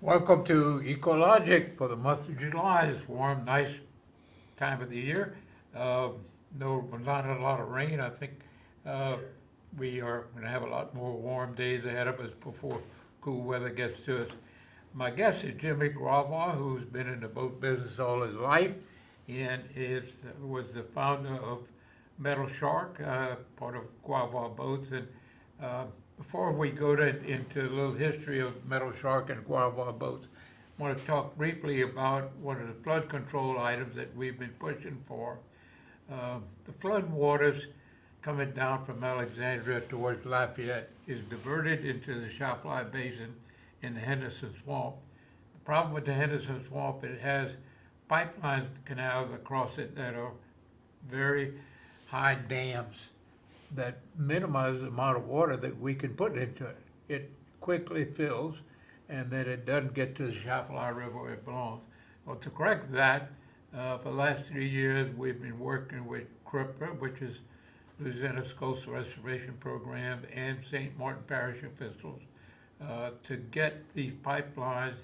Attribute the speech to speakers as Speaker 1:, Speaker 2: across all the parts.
Speaker 1: Welcome to Ecologic for the month of July. It's warm, nice time of the year. Uh, no, not a lot of rain. I think uh, we are going to have a lot more warm days ahead of us before cool weather gets to us. My guest is Jimmy Gravois, who's been in the boat business all his life and was the founder of Metal Shark, part of Gravois Boats. And uh, before we go into a little history of Metal Shark and Gravois Boats, I want to talk briefly about one of the flood control items that we've been pushing for. The flood waters coming down from Alexandria towards Lafayette is diverted into the Chafly Basin in the Henderson Swamp. The problem with the Henderson Swamp, it has pipeline canals across it that are very high dams that minimize the amount of water that we can put into it. It quickly fills, and then it doesn't get to the Chafly River where it belongs. Well, to correct that, for the last 3 years, we've been working with CRIPA, which is Louisiana's Coastal Restoration Program, and St. Martin Parish officials to get these pipelines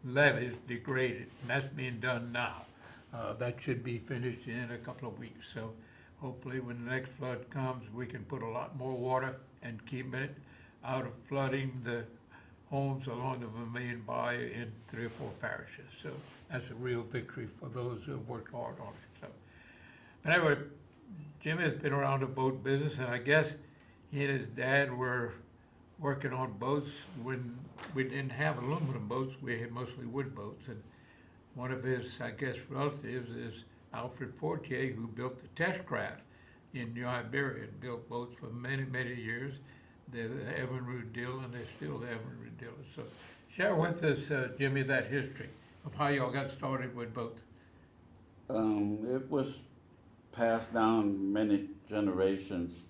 Speaker 1: levees degraded, and that's being done now. That should be finished in a couple of weeks. So hopefully when the next flood comes, we can put a lot more water and keep it out of flooding the homes along the Vermilion Bayou in 3 or 4 parishes. So that's a real victory for those who have worked hard on it. So, but anyway, Jimmy has been around the boat business, and I guess he and his dad were working on boats when we didn't have aluminum boats. We had mostly wood boats, and one of his, I guess, relatives is Alfred Fortier, who built the test craft in New Iberia and built boats for many, many years. They're the Evinrude dealer, and they're still the Evinrude dealer. So share with us, Jimmy, that history of how y'all got started with boats.
Speaker 2: It was passed down many generations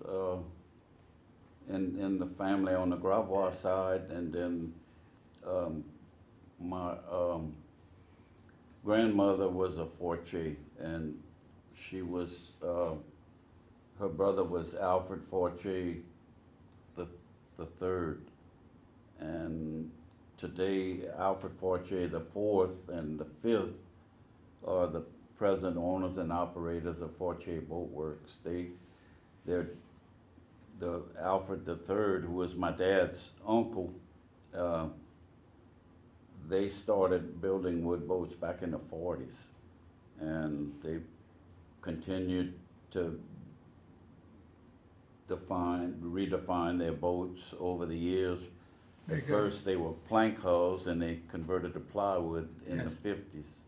Speaker 2: in the family on the Gravois side, and then my grandmother was a Fortier, and she was her brother was Alfred Fortier the third, and today Alfred Fortier the fourth and the fifth are the present owners and operators of Fortier Boat Works. They're the Alfred the third, who was my dad's uncle. They started building wood boats back in the 40s, and they continued to redefine their boats over the years. At first they were plank hulls, and they converted to plywood in the 50s.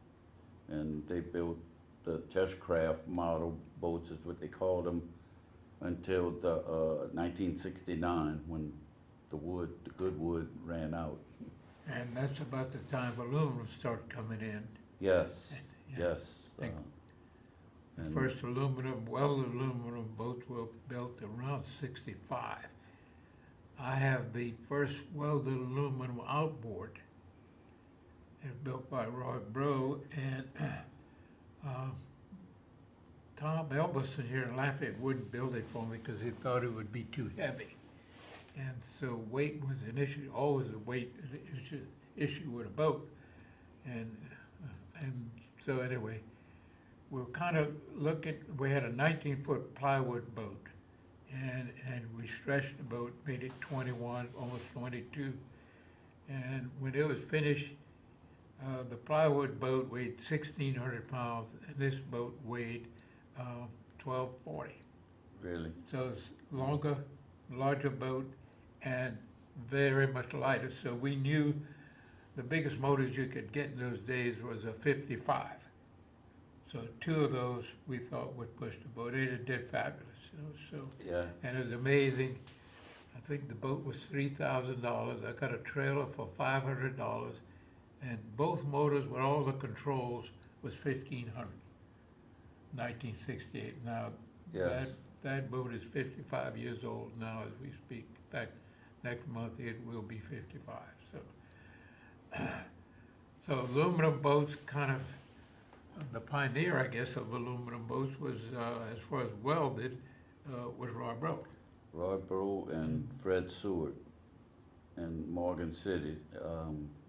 Speaker 2: And they built the testcraft model boats, is what they called them, until the 1969, when the good wood ran out.
Speaker 1: And that's about the time aluminum started coming in.
Speaker 2: Yes,
Speaker 1: Yeah.
Speaker 2: yes.
Speaker 1: The first welded aluminum boats were built around 65. I have the first welded aluminum outboard. It was built by Roy Bro, and Tom Elbison here in Lafayette wouldn't build it for me because he thought it would be too heavy. And so weight was an issue, always a weight issue with a boat. And so anyway, we were kind of looking, we had a 19-foot plywood boat, and we stretched the boat, made it 21, almost 22. And when it was finished, the plywood boat weighed 1,600 pounds, and this boat weighed 1,240.
Speaker 2: Really?
Speaker 1: So it's longer, larger boat, and very much lighter. So we knew the biggest motors you could get in those days was a 55. So 2 of those we thought would push the boat. It did fabulous, So
Speaker 2: Yeah.
Speaker 1: and it was amazing. I think the boat was $3,000. I got a trailer for $500, and both motors with all the controls was $1,500. 1968. Now
Speaker 2: Yes.
Speaker 1: that boat is 55 years old now as we speak. In fact, next month it will be 55. So aluminum boats, kind of the pioneer, I guess, of aluminum boats was, as far as welded, was Roy Bro.
Speaker 2: Roy Bro and Fred Seward. in Morgan City,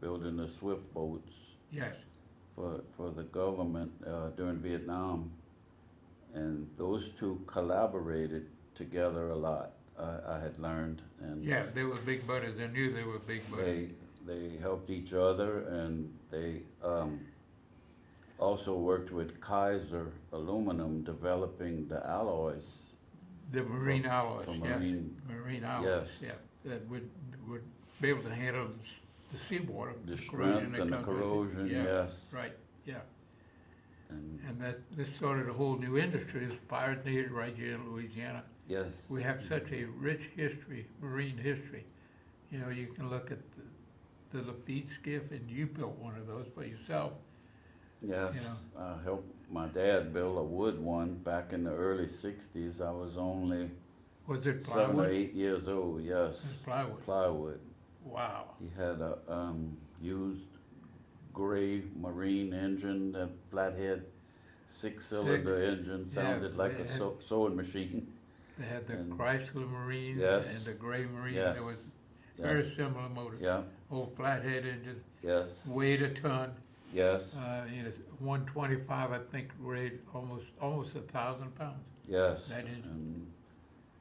Speaker 2: building the swift boats
Speaker 1: Yes,
Speaker 2: for the government during Vietnam. And those two collaborated together a lot, I had learned. And
Speaker 1: yeah, they were big buddies, I knew they were big buddies.
Speaker 2: they helped each other, and they also worked with Kaiser Aluminum developing the alloys.
Speaker 1: The marine
Speaker 2: For-
Speaker 1: alloys,
Speaker 2: for
Speaker 1: yes,
Speaker 2: marine-
Speaker 1: marine alloys,
Speaker 2: yes.
Speaker 1: yeah, that would be able to handle the seawater.
Speaker 2: The
Speaker 1: corrosion
Speaker 2: strength
Speaker 1: that
Speaker 2: and the
Speaker 1: comes with it.
Speaker 2: corrosion,
Speaker 1: Yeah,
Speaker 2: yes.
Speaker 1: right, yeah.
Speaker 2: And
Speaker 1: And this started a whole new industry, it's pioneered right here in Louisiana.
Speaker 2: yes.
Speaker 1: We have such a rich history, marine history. You know, you can look at the Lafitte skiff, and you built one of those for yourself.
Speaker 2: Yes,
Speaker 1: you know.
Speaker 2: I helped my dad build a wood one back in the early sixties. I was only
Speaker 1: Was it
Speaker 2: 7 or
Speaker 1: plywood?
Speaker 2: 8 years old,
Speaker 1: It's
Speaker 2: yes.
Speaker 1: plywood,
Speaker 2: Plywood.
Speaker 1: wow.
Speaker 2: He had a used gray marine engine, that flathead six-cylinder engine,
Speaker 1: yeah,
Speaker 2: sounded like a
Speaker 1: it had-
Speaker 2: sewing machine.
Speaker 1: They had the
Speaker 2: And-
Speaker 1: Chrysler Marine and
Speaker 2: Yes,
Speaker 1: the Gray Marine,
Speaker 2: yes,
Speaker 1: there was very
Speaker 2: Yes,
Speaker 1: similar motors.
Speaker 2: yeah,
Speaker 1: Old flathead engine,
Speaker 2: yes,
Speaker 1: weighed a ton,
Speaker 2: yes,
Speaker 1: 125, I think, weighed almost 1,000 pounds.
Speaker 2: yes.
Speaker 1: that engine.
Speaker 2: And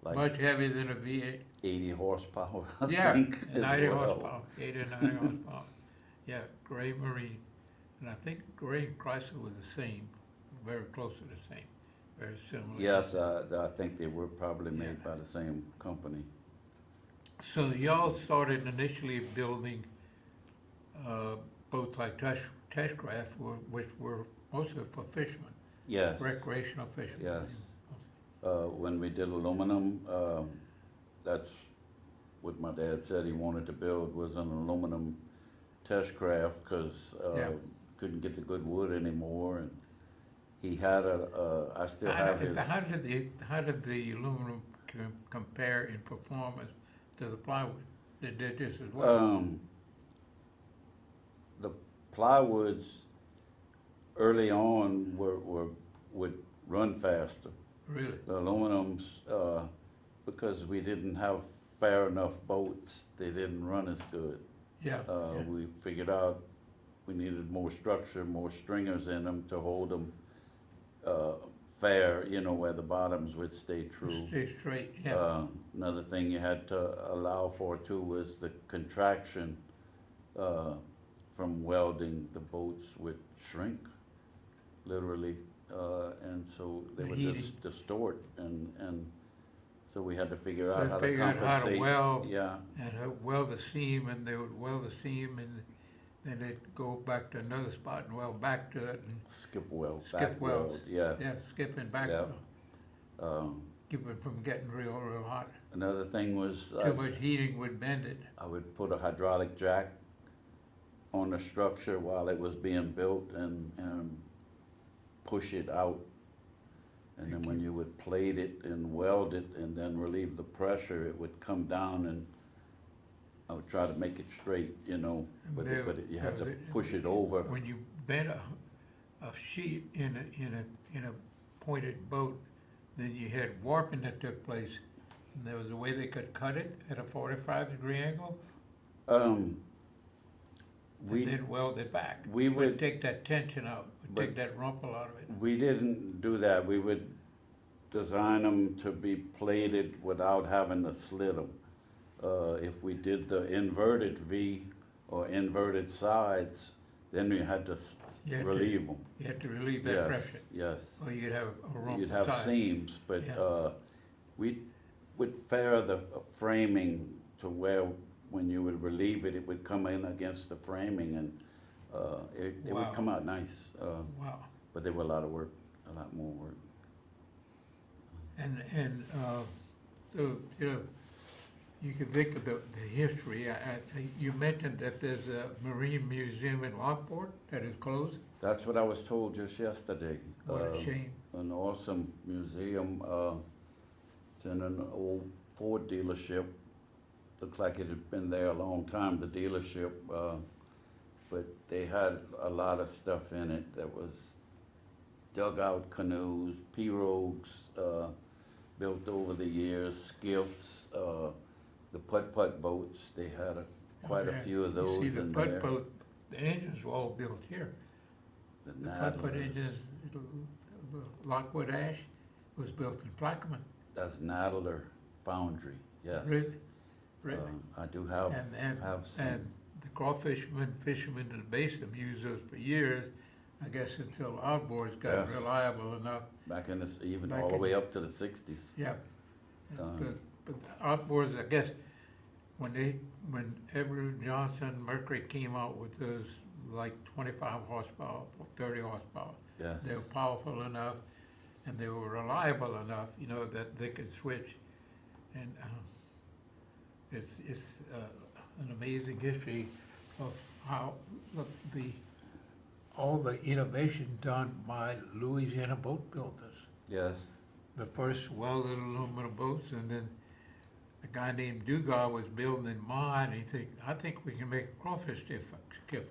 Speaker 2: like
Speaker 1: Much heavier than a V8.
Speaker 2: 80 horsepower, I
Speaker 1: Yeah,
Speaker 2: think, as
Speaker 1: 90
Speaker 2: well.
Speaker 1: horsepower, 80 or 90 horsepower. Yeah, Gray Marine. And I think Gray and Chrysler were the same, very close to the same, very similar.
Speaker 2: Yes, I think they were probably made by the same company.
Speaker 1: So y'all started initially building boats like Tashcraft, which were mostly for fishermen,
Speaker 2: Yes,
Speaker 1: recreational fishermen.
Speaker 2: yes. When we did aluminum, that's what my dad said he wanted to build, was an aluminum test craft, cause
Speaker 1: Yeah.
Speaker 2: couldn't get the good wood anymore, and he had I still have his.
Speaker 1: How did the aluminum compare in performance to the plywood? They did this as well.
Speaker 2: The plywoods early on would run faster.
Speaker 1: Really?
Speaker 2: The aluminums, because we didn't have fair enough boats, they didn't run as good.
Speaker 1: Yeah. Yeah.
Speaker 2: We figured out we needed more structure, more stringers in them to hold them fair, where the bottoms would stay true.
Speaker 1: Stay straight, yeah.
Speaker 2: Another thing you had to allow for too was the contraction from welding. The boats would shrink, literally, and so they
Speaker 1: The
Speaker 2: would
Speaker 1: heating.
Speaker 2: just distort, and so we had to figure
Speaker 1: So
Speaker 2: out how to
Speaker 1: figure out how to
Speaker 2: compensate.
Speaker 1: weld.
Speaker 2: Yeah,
Speaker 1: And weld the seam, and they would weld the seam, and then they'd go back to another spot and weld back to it, and
Speaker 2: skip weld,
Speaker 1: Skip
Speaker 2: back
Speaker 1: welds.
Speaker 2: weld, yeah.
Speaker 1: yeah, skipping back,
Speaker 2: Yeah.
Speaker 1: keep it from getting real hot.
Speaker 2: Another thing was
Speaker 1: Too much heating would bend it.
Speaker 2: I would put a hydraulic jack on the structure while it was being built and push it out. And then when you would plate it and weld it and then relieve the pressure, it would come down, and I would try to make it straight, but you had to push it over.
Speaker 1: When you bent a sheet in a pointed boat, then you had warping that took place. And there was a way they could cut it at a 45-degree angle,
Speaker 2: Um,
Speaker 1: and
Speaker 2: we,
Speaker 1: then weld it back.
Speaker 2: we
Speaker 1: Would
Speaker 2: would,
Speaker 1: take that tension out, would
Speaker 2: but-
Speaker 1: take that rumple out of it.
Speaker 2: we didn't do that. We would design them to be plated without having to slit them. If we did the inverted V or inverted sides, then we had to
Speaker 1: You had to-
Speaker 2: relieve them.
Speaker 1: You had to relieve that pressure,
Speaker 2: Yes,
Speaker 1: or you'd have a rumple
Speaker 2: you'd have
Speaker 1: side.
Speaker 2: seams, but,
Speaker 1: Yeah.
Speaker 2: we would fair the framing to where, when you would relieve it, it would come in against the framing, and, it would
Speaker 1: Wow.
Speaker 2: come out nice.
Speaker 1: Wow.
Speaker 2: But there were a lot of work, a lot more work.
Speaker 1: So, you could think of the history. You mentioned that there's a marine museum in Lockport that is closed.
Speaker 2: That's what I was told just yesterday.
Speaker 1: What a shame.
Speaker 2: An awesome museum, it's in an old Ford dealership. Looked like it had been there a long time, the dealership, but they had a lot of stuff in it that was dugout canoes, pirogues, built over the years, skiffs, the putt-putt boats, they had quite a
Speaker 1: Yeah.
Speaker 2: few of
Speaker 1: You
Speaker 2: those
Speaker 1: see the
Speaker 2: in there.
Speaker 1: putt-putt, the engines were all built here.
Speaker 2: The
Speaker 1: The putt-putt
Speaker 2: Nadlers,
Speaker 1: engines, the Lockwood Ash was built in Plaquemine.
Speaker 2: that's Nadler Foundry, yes.
Speaker 1: Really? Really?
Speaker 2: I do have
Speaker 1: And
Speaker 2: some,
Speaker 1: the fishermen in the basin used those for years, I guess until outboards got
Speaker 2: Yes.
Speaker 1: reliable enough.
Speaker 2: back in this, even
Speaker 1: Back
Speaker 2: all the
Speaker 1: in-
Speaker 2: way up to the sixties.
Speaker 1: Yeah.
Speaker 2: Um,
Speaker 1: But the outboards, I guess, when Edward Johnson Mercury came out with those like 25 horsepower, or 30 horsepower,
Speaker 2: Yes,
Speaker 1: they were powerful enough and they were reliable enough, you know, that they could switch. And it's an amazing history of how all the innovation done by Louisiana boat builders.
Speaker 2: yes,
Speaker 1: The first welded aluminum boats, and then a guy named Dugas was building in mine, and I think we can make a crawfish skiff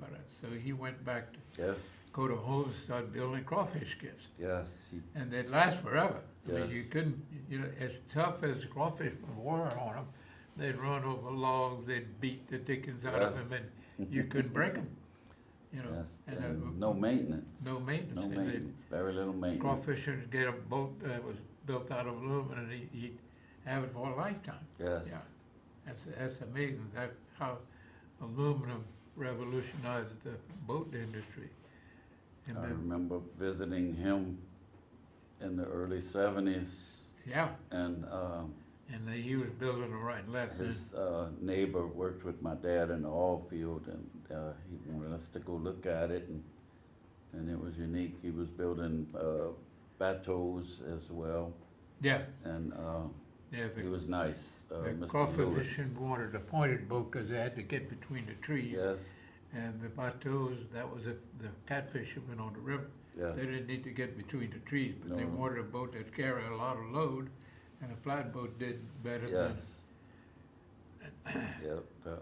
Speaker 1: out of it. So he went back to
Speaker 2: yes,
Speaker 1: go to home and start building crawfish skiffs.
Speaker 2: yes,
Speaker 1: And they'd last forever. I mean, you
Speaker 2: Yes.
Speaker 1: couldn't, you know, as tough as the crawfish were on them, they'd run over logs, they'd beat the dickens out of
Speaker 2: Yes.
Speaker 1: them, and you couldn't break them, you know.
Speaker 2: yes,
Speaker 1: And,
Speaker 2: and no maintenance.
Speaker 1: no maintenance,
Speaker 2: No
Speaker 1: and they-
Speaker 2: maintenance, very little maintenance.
Speaker 1: Crawfishers get a boat that was built out of aluminum, and he'd have it for a lifetime.
Speaker 2: Yes,
Speaker 1: Yeah. That's amazing, that how aluminum revolutionized the boat industry. And
Speaker 2: I
Speaker 1: then,
Speaker 2: remember visiting him in the early seventies,
Speaker 1: yeah,
Speaker 2: and
Speaker 1: and he was building them right and left.
Speaker 2: his neighbor worked with my dad in the oil field, and he wanted us to go look at it, and it was unique. He was building bateaus as well,
Speaker 1: Yeah,
Speaker 2: and
Speaker 1: yeah,
Speaker 2: he was nice,
Speaker 1: the
Speaker 2: Mr.
Speaker 1: crawfish
Speaker 2: Lewis.
Speaker 1: fishing wanted a pointed boat because they had to get between the trees.
Speaker 2: Yes,
Speaker 1: And the bateaus, that was the catfishermen on the river.
Speaker 2: yes,
Speaker 1: They didn't need to get between the trees, but they
Speaker 2: No.
Speaker 1: wanted a boat that carried a lot of load, and a flatboat did better than.
Speaker 2: yes. Yep, the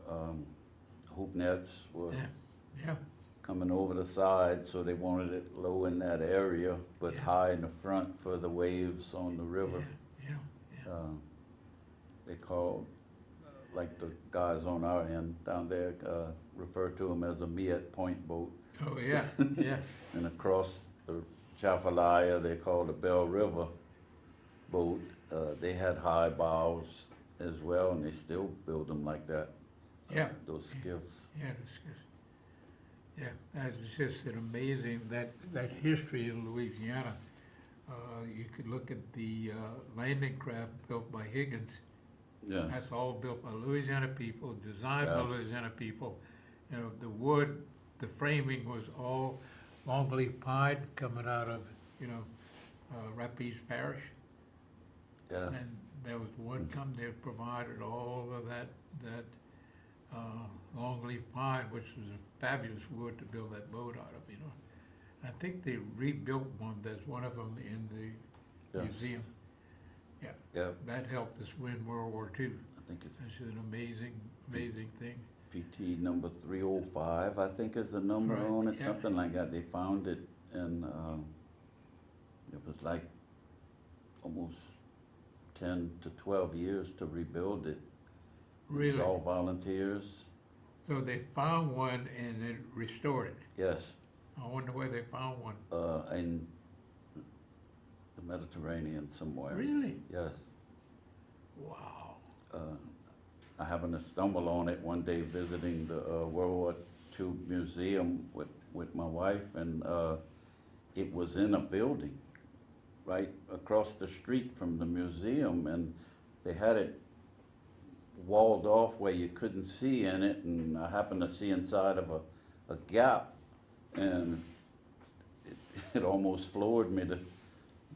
Speaker 2: hoop nets were
Speaker 1: Yeah, yeah,
Speaker 2: coming over the side, so they wanted it low in that area, but
Speaker 1: Yeah.
Speaker 2: high in the front for the waves on the river.
Speaker 1: yeah, yeah.
Speaker 2: They called, like the guys on our end down there, refer to them as a Miet Point boat.
Speaker 1: Oh, yeah, yeah,
Speaker 2: And across the Chafalaya, they called the Bell River boat. They had high bows as well, and they still build them like that.
Speaker 1: Yeah.
Speaker 2: Those skiffs.
Speaker 1: yeah, that's just an amazing, that history in Louisiana. You could look at the landing craft built by Higgins.
Speaker 2: Yes,
Speaker 1: That's all built by Louisiana people, designed by
Speaker 2: Yes.
Speaker 1: Louisiana people. You know, the wood, the framing was all longleaf pine coming out of, you know, Rapides Parish.
Speaker 2: yes,
Speaker 1: And there was one company that provided all of that longleaf pine, which was a fabulous wood to build that boat out of, you know. I think they rebuilt one, there's one of them in the
Speaker 2: yes.
Speaker 1: museum.
Speaker 2: Yep,
Speaker 1: That helped us win World War II.
Speaker 2: I think it's
Speaker 1: It's an amazing thing.
Speaker 2: PT number 305, I think is the number
Speaker 1: Right,
Speaker 2: on it,
Speaker 1: yeah.
Speaker 2: something like that. They found it, and it was like almost 10 to 12 years to rebuild it. It was
Speaker 1: Really?
Speaker 2: all volunteers,
Speaker 1: So they found one and then restored it.
Speaker 2: yes,
Speaker 1: I wonder where they found one.
Speaker 2: in the Mediterranean somewhere.
Speaker 1: Really?
Speaker 2: Yes.
Speaker 1: Wow.
Speaker 2: I happened to stumble on it one day visiting the World War II museum with my wife, and it was in a building right across the street from the museum, and they had it walled off where you couldn't see in it, and I happened to see inside of a gap, and it almost floored me to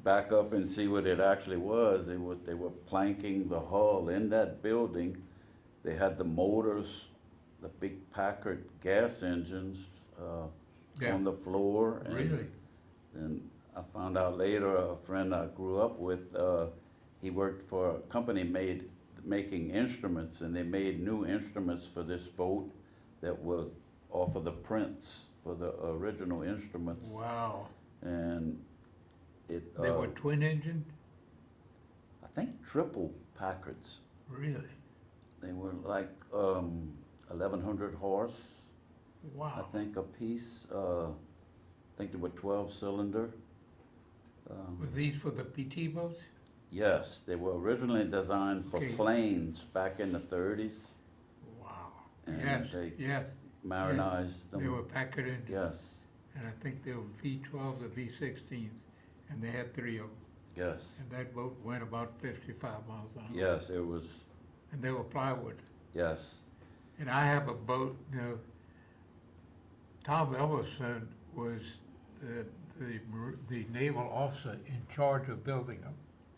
Speaker 2: back up and see what it actually was. They were planking the hull in that building. They had the motors, the big Packard gas engines
Speaker 1: Yeah.
Speaker 2: on the floor. And,
Speaker 1: Really?
Speaker 2: And I found out later, a friend I grew up with, he worked for a company making instruments, and they made new instruments for this boat that were off of the prints for the original instruments.
Speaker 1: Wow.
Speaker 2: And it,
Speaker 1: They were twin engine?
Speaker 2: I think triple Packards.
Speaker 1: Really?
Speaker 2: They were like 1,100 horse, I
Speaker 1: Wow.
Speaker 2: think, a piece. I think they were 12-cylinder.
Speaker 1: Were these for the PT boats?
Speaker 2: Yes, they were originally designed for
Speaker 1: Okay.
Speaker 2: planes back in the 30s,
Speaker 1: Wow.
Speaker 2: and
Speaker 1: Yes,
Speaker 2: they
Speaker 1: yes.
Speaker 2: marinized
Speaker 1: They were
Speaker 2: them.
Speaker 1: packaged,
Speaker 2: Yes,
Speaker 1: and I think they were V12s or V16s, and they had three of them.
Speaker 2: yes,
Speaker 1: And that boat went about 55 miles an hour.
Speaker 2: yes, it was,
Speaker 1: And they were plywood.
Speaker 2: yes,
Speaker 1: And I have a boat, Tom Ellison was the naval officer in charge of building them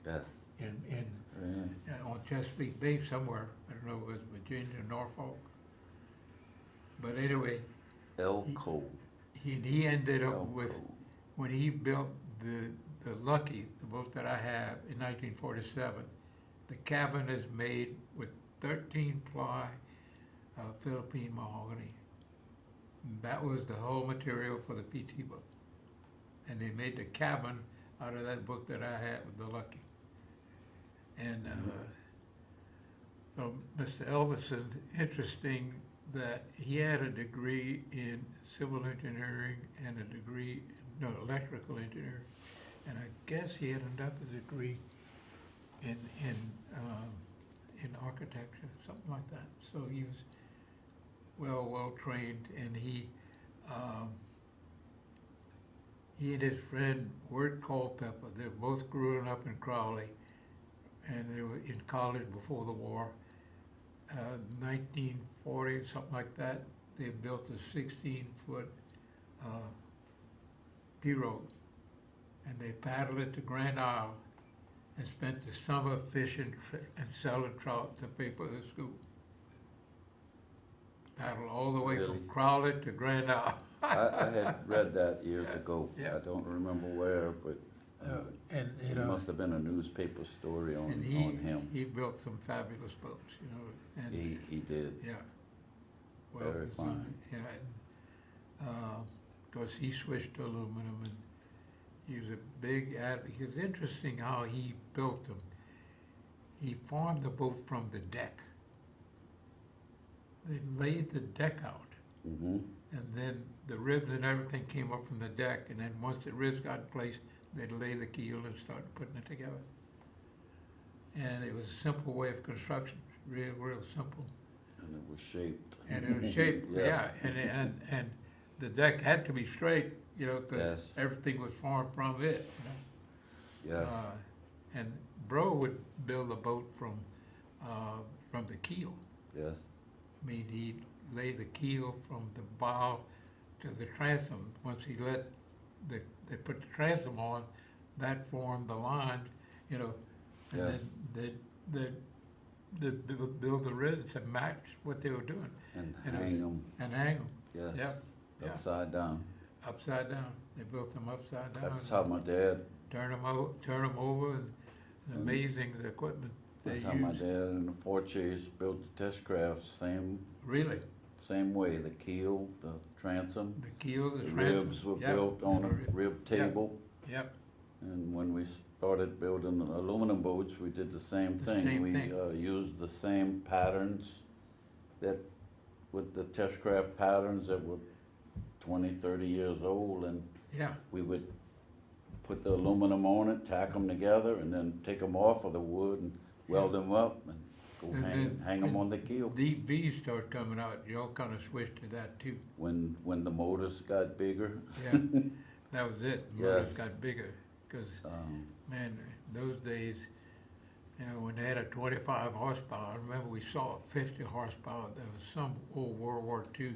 Speaker 2: yes.
Speaker 1: on Chesapeake Bay somewhere. I don't know if it was Virginia, Norfolk. But anyway,
Speaker 2: Elko.
Speaker 1: he ended up with,
Speaker 2: Elko.
Speaker 1: when he built the Lucky, the boat that I have in 1947, the cabin is made with 13-ply Philippine mahogany. That was the whole material for the PT boat. And they made the cabin out of that boat that I had, the Lucky. And so Mr. Elvison, interesting that he had a degree in civil engineering and a degree, no, electrical engineering. And I guess he had another degree in architecture, something like that. So he was well trained, and he and his friend Wirt Culpeper, they were both growing up in Crowley, and they were in college before the war. 1940, something like that, they built a 16-foot pirogue, and they paddled it to Grand Isle and spent the summer fishing and selling trout to pay for their school. Paddled all the way
Speaker 2: Really?
Speaker 1: from Crowley to Grand Isle.
Speaker 2: I had read that years ago.
Speaker 1: Yeah.
Speaker 2: I don't remember where, but
Speaker 1: And, you
Speaker 2: it
Speaker 1: know,
Speaker 2: must have been a newspaper story on
Speaker 1: and
Speaker 2: him.
Speaker 1: he built some fabulous boats, you know, and,
Speaker 2: He did.
Speaker 1: yeah. Well
Speaker 2: Very
Speaker 1: designed,
Speaker 2: fine.
Speaker 1: yeah, and, of course, he switched to aluminum, and he was a big advocate. It was interesting how he built them. He formed the boat from the deck. They laid the deck out,
Speaker 2: Mm-hmm.
Speaker 1: and then the ribs and everything came up from the deck, and then once the ribs got in place, they'd lay the keel and start putting it together. And it was a simple way of construction, real simple.
Speaker 2: And it was shaped.
Speaker 1: And it was shaped, yeah, and the deck had to be straight, you know, because
Speaker 2: Yes.
Speaker 1: everything was formed from it, you know.
Speaker 2: Yes.
Speaker 1: And Bro would build a boat from the keel.
Speaker 2: Yes.
Speaker 1: I mean, he'd lay the keel from the bow to the transom. Once he let they put the transom on, that formed the line, you know. And
Speaker 2: Yes.
Speaker 1: then they'd build the ribs to match what they were doing.
Speaker 2: And
Speaker 1: And it
Speaker 2: hang
Speaker 1: was-
Speaker 2: them.
Speaker 1: And hang them,
Speaker 2: Yes.
Speaker 1: Yep, yeah.
Speaker 2: Upside down.
Speaker 1: upside down. They built them upside down.
Speaker 2: That's how my dad.
Speaker 1: Turn them over, and
Speaker 2: And
Speaker 1: amazing the equipment they
Speaker 2: That's how my
Speaker 1: used.
Speaker 2: dad and the Forches built the test crafts.
Speaker 1: Really,
Speaker 2: Same way. The keel, the transom,
Speaker 1: the keel, the
Speaker 2: the
Speaker 1: transom.
Speaker 2: ribs were
Speaker 1: Yep,
Speaker 2: built on
Speaker 1: the
Speaker 2: a
Speaker 1: rib-
Speaker 2: rib table.
Speaker 1: Yep,
Speaker 2: And when we started building aluminum boats, we did the same
Speaker 1: The
Speaker 2: thing.
Speaker 1: same
Speaker 2: We
Speaker 1: thing.
Speaker 2: used the same patterns that, with the testcraft patterns that were 20, 30 years old, and
Speaker 1: yeah.
Speaker 2: we would put the aluminum on it, tack them together, and then take them off of the wood and weld them up and go
Speaker 1: And
Speaker 2: hang them on the keel.
Speaker 1: Deep V's started coming out, y'all kind of switched to that too.
Speaker 2: When the motors got bigger,
Speaker 1: Yeah, that was it. The motors
Speaker 2: Yes.
Speaker 1: got bigger, because,
Speaker 2: um,
Speaker 1: man, those days, you know, when they had a 25 horsepower, I remember we saw a 50 horsepower. There was some old World War II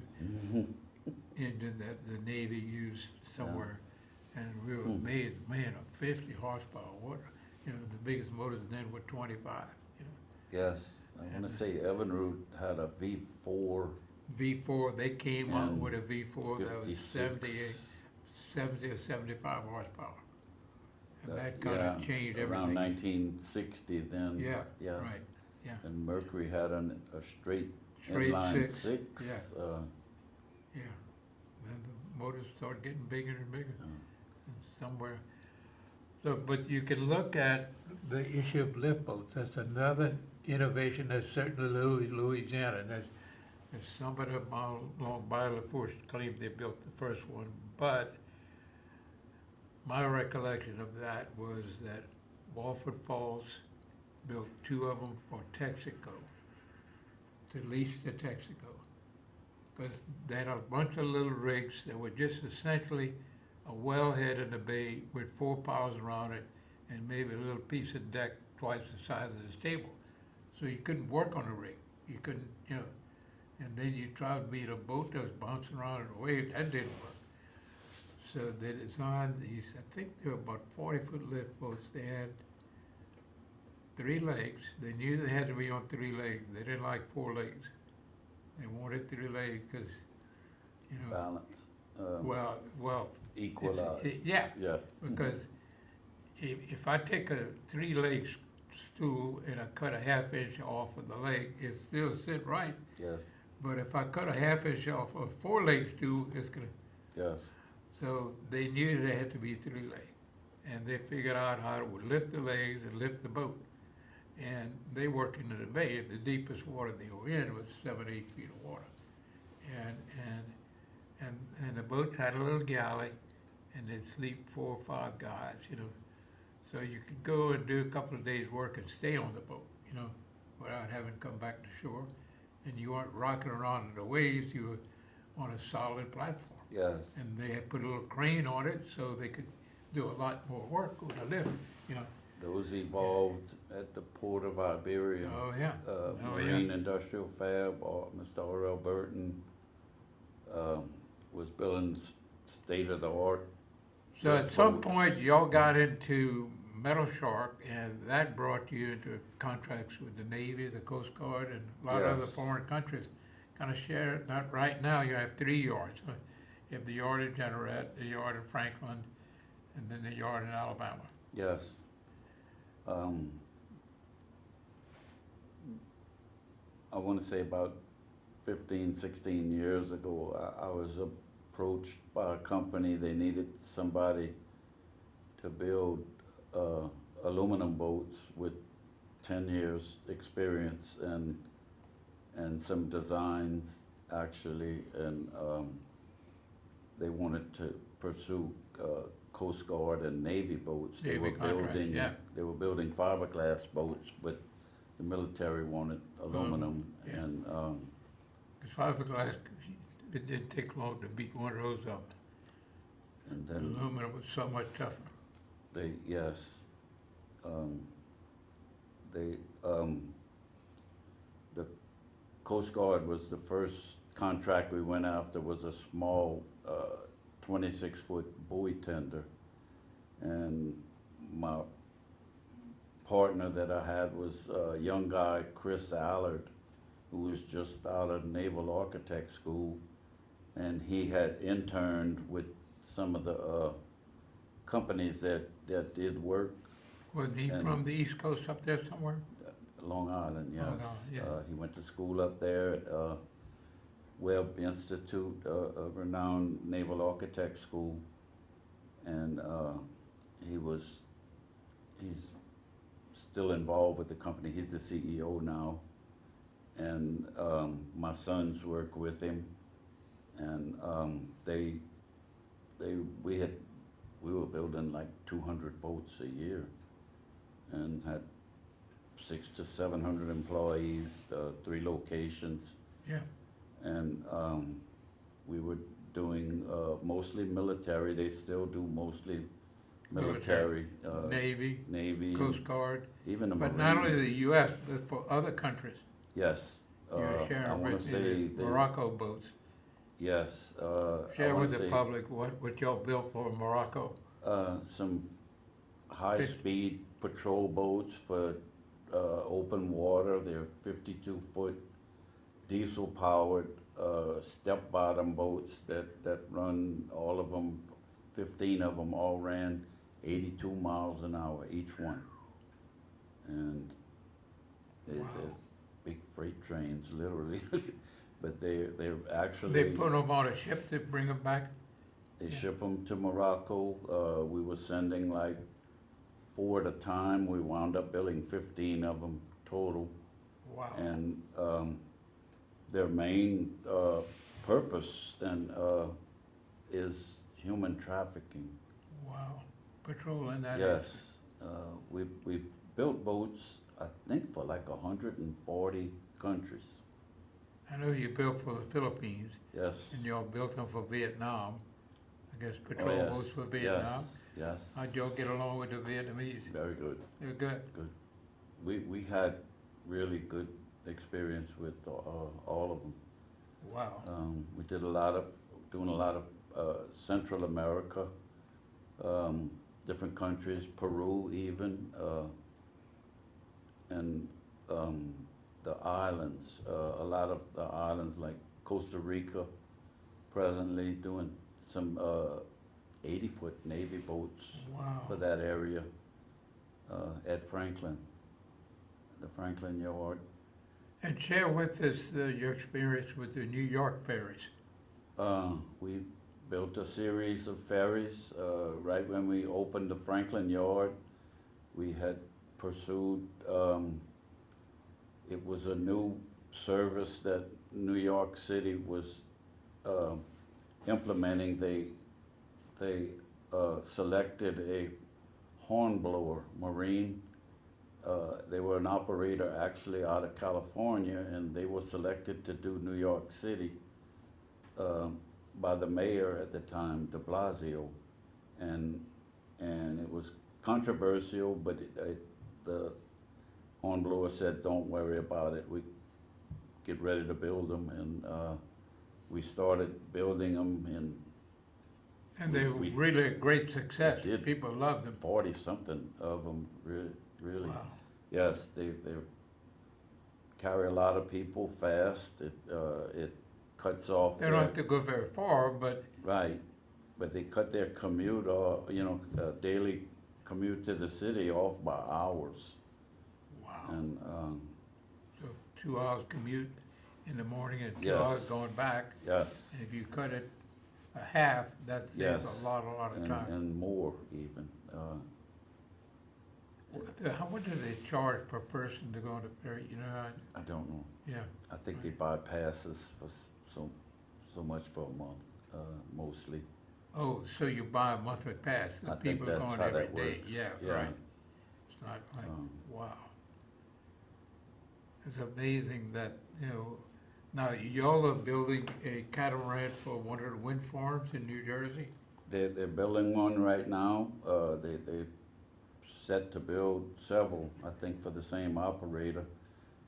Speaker 1: engine that the Navy used somewhere. And we were amazed, man, a 50 horsepower, what, you know, the biggest motors then were 25, you know.
Speaker 2: yes, I wanna say Evinrude had a V4
Speaker 1: V4, they came out
Speaker 2: And
Speaker 1: with a V4 that was
Speaker 2: 56.
Speaker 1: 70 or 75 horsepower. And that
Speaker 2: Yeah,
Speaker 1: kind of changed
Speaker 2: around
Speaker 1: everything.
Speaker 2: 1960 then.
Speaker 1: Yeah,
Speaker 2: Yeah.
Speaker 1: right, yeah,
Speaker 2: And Mercury had a straight
Speaker 1: Straight
Speaker 2: inline
Speaker 1: six,
Speaker 2: six.
Speaker 1: yeah. Then the motors started getting bigger and bigger,
Speaker 2: Uh,
Speaker 1: and somewhere. So, but you can look at the issue of lift boats, that's another innovation that's certainly Louisiana. There's somebody along by LaFourche claimed they built the first one, but my recollection of that was that Walford Falls built two of them for Texaco, to lease to Texaco. Because they had a bunch of little rigs that were just essentially a wellhead in the bay with 4 piles around it and maybe a little piece of deck twice the size of this table. So you couldn't work on a rig. You couldn't, and then you tried to meet a boat that was bouncing around in a wave, that didn't work. So they designed these, I think they were about 40-foot lift boats. They had 3 legs. They knew they had to be on 3 legs. They didn't like 4 legs. They wanted 3 legs because,
Speaker 2: Balance.
Speaker 1: well,
Speaker 2: Equalize.
Speaker 1: yeah,
Speaker 2: Yeah.
Speaker 1: because if I take a 3-leg stool and I cut a half-inch off of the leg, it still sit right.
Speaker 2: Yes.
Speaker 1: But if I cut a half-inch off a 4-leg stool, it's gonna.
Speaker 2: Yes.
Speaker 1: So they knew they had to be 3-leg, and they figured out how to lift the legs and lift the boat. And they worked into the bay. The deepest water they were in was 7, 8 feet of water, and the boats had a little galley, and they'd sleep 4 or 5 guys, So you could go and do a couple of days' work and stay on the boat, without having to come back to shore. And you weren't rocking around in the waves, you were on a solid platform.
Speaker 2: Yes.
Speaker 1: And they had put a little crane on it so they could do a lot more work with a lift,
Speaker 2: Those evolved at the Port of Iberia.
Speaker 1: Oh, yeah.
Speaker 2: Marine Industrial Fab, or Mr. R.L. Burton, was building state-of-the-art.
Speaker 1: So at some point, y'all got into Metal Shark, and that brought you into contracts with the Navy, the Coast Guard, and a lot of other
Speaker 2: Yes.
Speaker 1: foreign countries. Kind of share, not right now, you have 3 yards. You have the yard in Jeanerette, the yard in Franklin, and then the yard in Alabama.
Speaker 2: Yes. I want to say about 15, 16 years ago, I was approached by a company. They needed somebody to build aluminum boats with 10 years experience and some designs actually, and they wanted to pursue Coast Guard and Navy boats.
Speaker 1: Navy contracts, yeah.
Speaker 2: They were building fiberglass boats, but the military wanted aluminum,
Speaker 1: yeah.
Speaker 2: and
Speaker 1: Because fiberglass, it didn't take long to beat one of those up.
Speaker 2: and then
Speaker 1: Aluminum was so much tougher.
Speaker 2: they the Coast Guard was the first contract we went after, was a small 26-foot buoy tender, and my partner that I had was a young guy, Chris Allard, who was just out of Naval Architect School, and he had interned with some of the companies that did work.
Speaker 1: Was he
Speaker 2: And-
Speaker 1: from the East Coast up there somewhere?
Speaker 2: Long Island, yes.
Speaker 1: Long Island, yeah.
Speaker 2: He went to school up there at Webb Institute, a renowned naval architect school, and he's still involved with the company. He's the CEO now, and my sons work with him, and we were building like 200 boats a year, and had 600 to 700 employees, 3 locations,
Speaker 1: Yeah.
Speaker 2: and we were doing mostly military. They still do mostly military,
Speaker 1: Navy,
Speaker 2: Navy,
Speaker 1: Coast Guard,
Speaker 2: even the
Speaker 1: but not only the
Speaker 2: Marines.
Speaker 1: US, but for other countries.
Speaker 2: Yes,
Speaker 1: You're
Speaker 2: I
Speaker 1: sharing
Speaker 2: want
Speaker 1: with
Speaker 2: to say
Speaker 1: the
Speaker 2: they,
Speaker 1: Morocco boats.
Speaker 2: yes.
Speaker 1: Share
Speaker 2: I wanna
Speaker 1: with the
Speaker 2: say,
Speaker 1: public what y'all built for Morocco.
Speaker 2: some high-speed patrol boats for open water. They're 52-foot diesel-powered step-bottom boats that run, all of them, 15 of them all ran 82 miles an hour each one. And they're big freight trains, literally. But they're actually.
Speaker 1: They put them on a ship to bring them back?
Speaker 2: They ship them to Morocco. We were sending like 4 at a time. We wound up building 15 of them total.
Speaker 1: Wow.
Speaker 2: And their main purpose is human trafficking.
Speaker 1: Wow. Patrolling that.
Speaker 2: Yes, we built boats, I think, for like 140 countries.
Speaker 1: I know you built for the Philippines,
Speaker 2: Yes.
Speaker 1: and y'all built them for Vietnam. I guess
Speaker 2: Oh,
Speaker 1: patrol
Speaker 2: yes,
Speaker 1: boats for Vietnam.
Speaker 2: Yes, yes.
Speaker 1: How'd y'all get along with the Vietnamese?
Speaker 2: Very good.
Speaker 1: They're good.
Speaker 2: We had really good experience with all of them.
Speaker 1: Wow.
Speaker 2: We did doing a lot of Central America, different countries, Peru even, and the islands, a lot of the islands like Costa Rica, presently doing some 80-foot Navy boats
Speaker 1: Wow.
Speaker 2: for that area at Franklin, the Franklin Yard.
Speaker 1: And share with us your experience with the New York ferries.
Speaker 2: We built a series of ferries right when we opened the Franklin Yard. We had pursued, it was a new service that New York City was implementing. They selected a hornblower marine. They were an operator actually out of California, and they were selected to do New York City by the mayor at the time, de Blasio. And it was controversial, but the hornblower said, "Don't worry about it. We get ready to build them," and we started building them in
Speaker 1: And they were
Speaker 2: we
Speaker 1: really a great success.
Speaker 2: did.
Speaker 1: People loved them.
Speaker 2: 40-something of them, really.
Speaker 1: Wow.
Speaker 2: Yes, they carry a lot of people fast. It cuts off.
Speaker 1: They don't have to go very far, but
Speaker 2: Right, but they cut their commute, or daily commute to the city off by hours,
Speaker 1: wow.
Speaker 2: and
Speaker 1: So 2 hours commute in the morning and 2
Speaker 2: Yes.
Speaker 1: hours going back.
Speaker 2: yes,
Speaker 1: And if you cut it a half, that saves
Speaker 2: Yes.
Speaker 1: a lot of
Speaker 2: and,
Speaker 1: time.
Speaker 2: and more even.
Speaker 1: How much do they charge per person to go on the ferry? You know,
Speaker 2: I don't know.
Speaker 1: yeah.
Speaker 2: I think they buy passes for so much for a month, mostly.
Speaker 1: Oh, so you buy a monthly pass. The
Speaker 2: I think
Speaker 1: people are
Speaker 2: that's
Speaker 1: going
Speaker 2: how
Speaker 1: every
Speaker 2: that
Speaker 1: day.
Speaker 2: works.
Speaker 1: Yeah,
Speaker 2: Yeah.
Speaker 1: right. It's not like, wow. It's amazing that, now y'all are building a catamaran for one of the wind farms in New Jersey?
Speaker 2: They're building one right now. They set to build several, I think, for the same operator,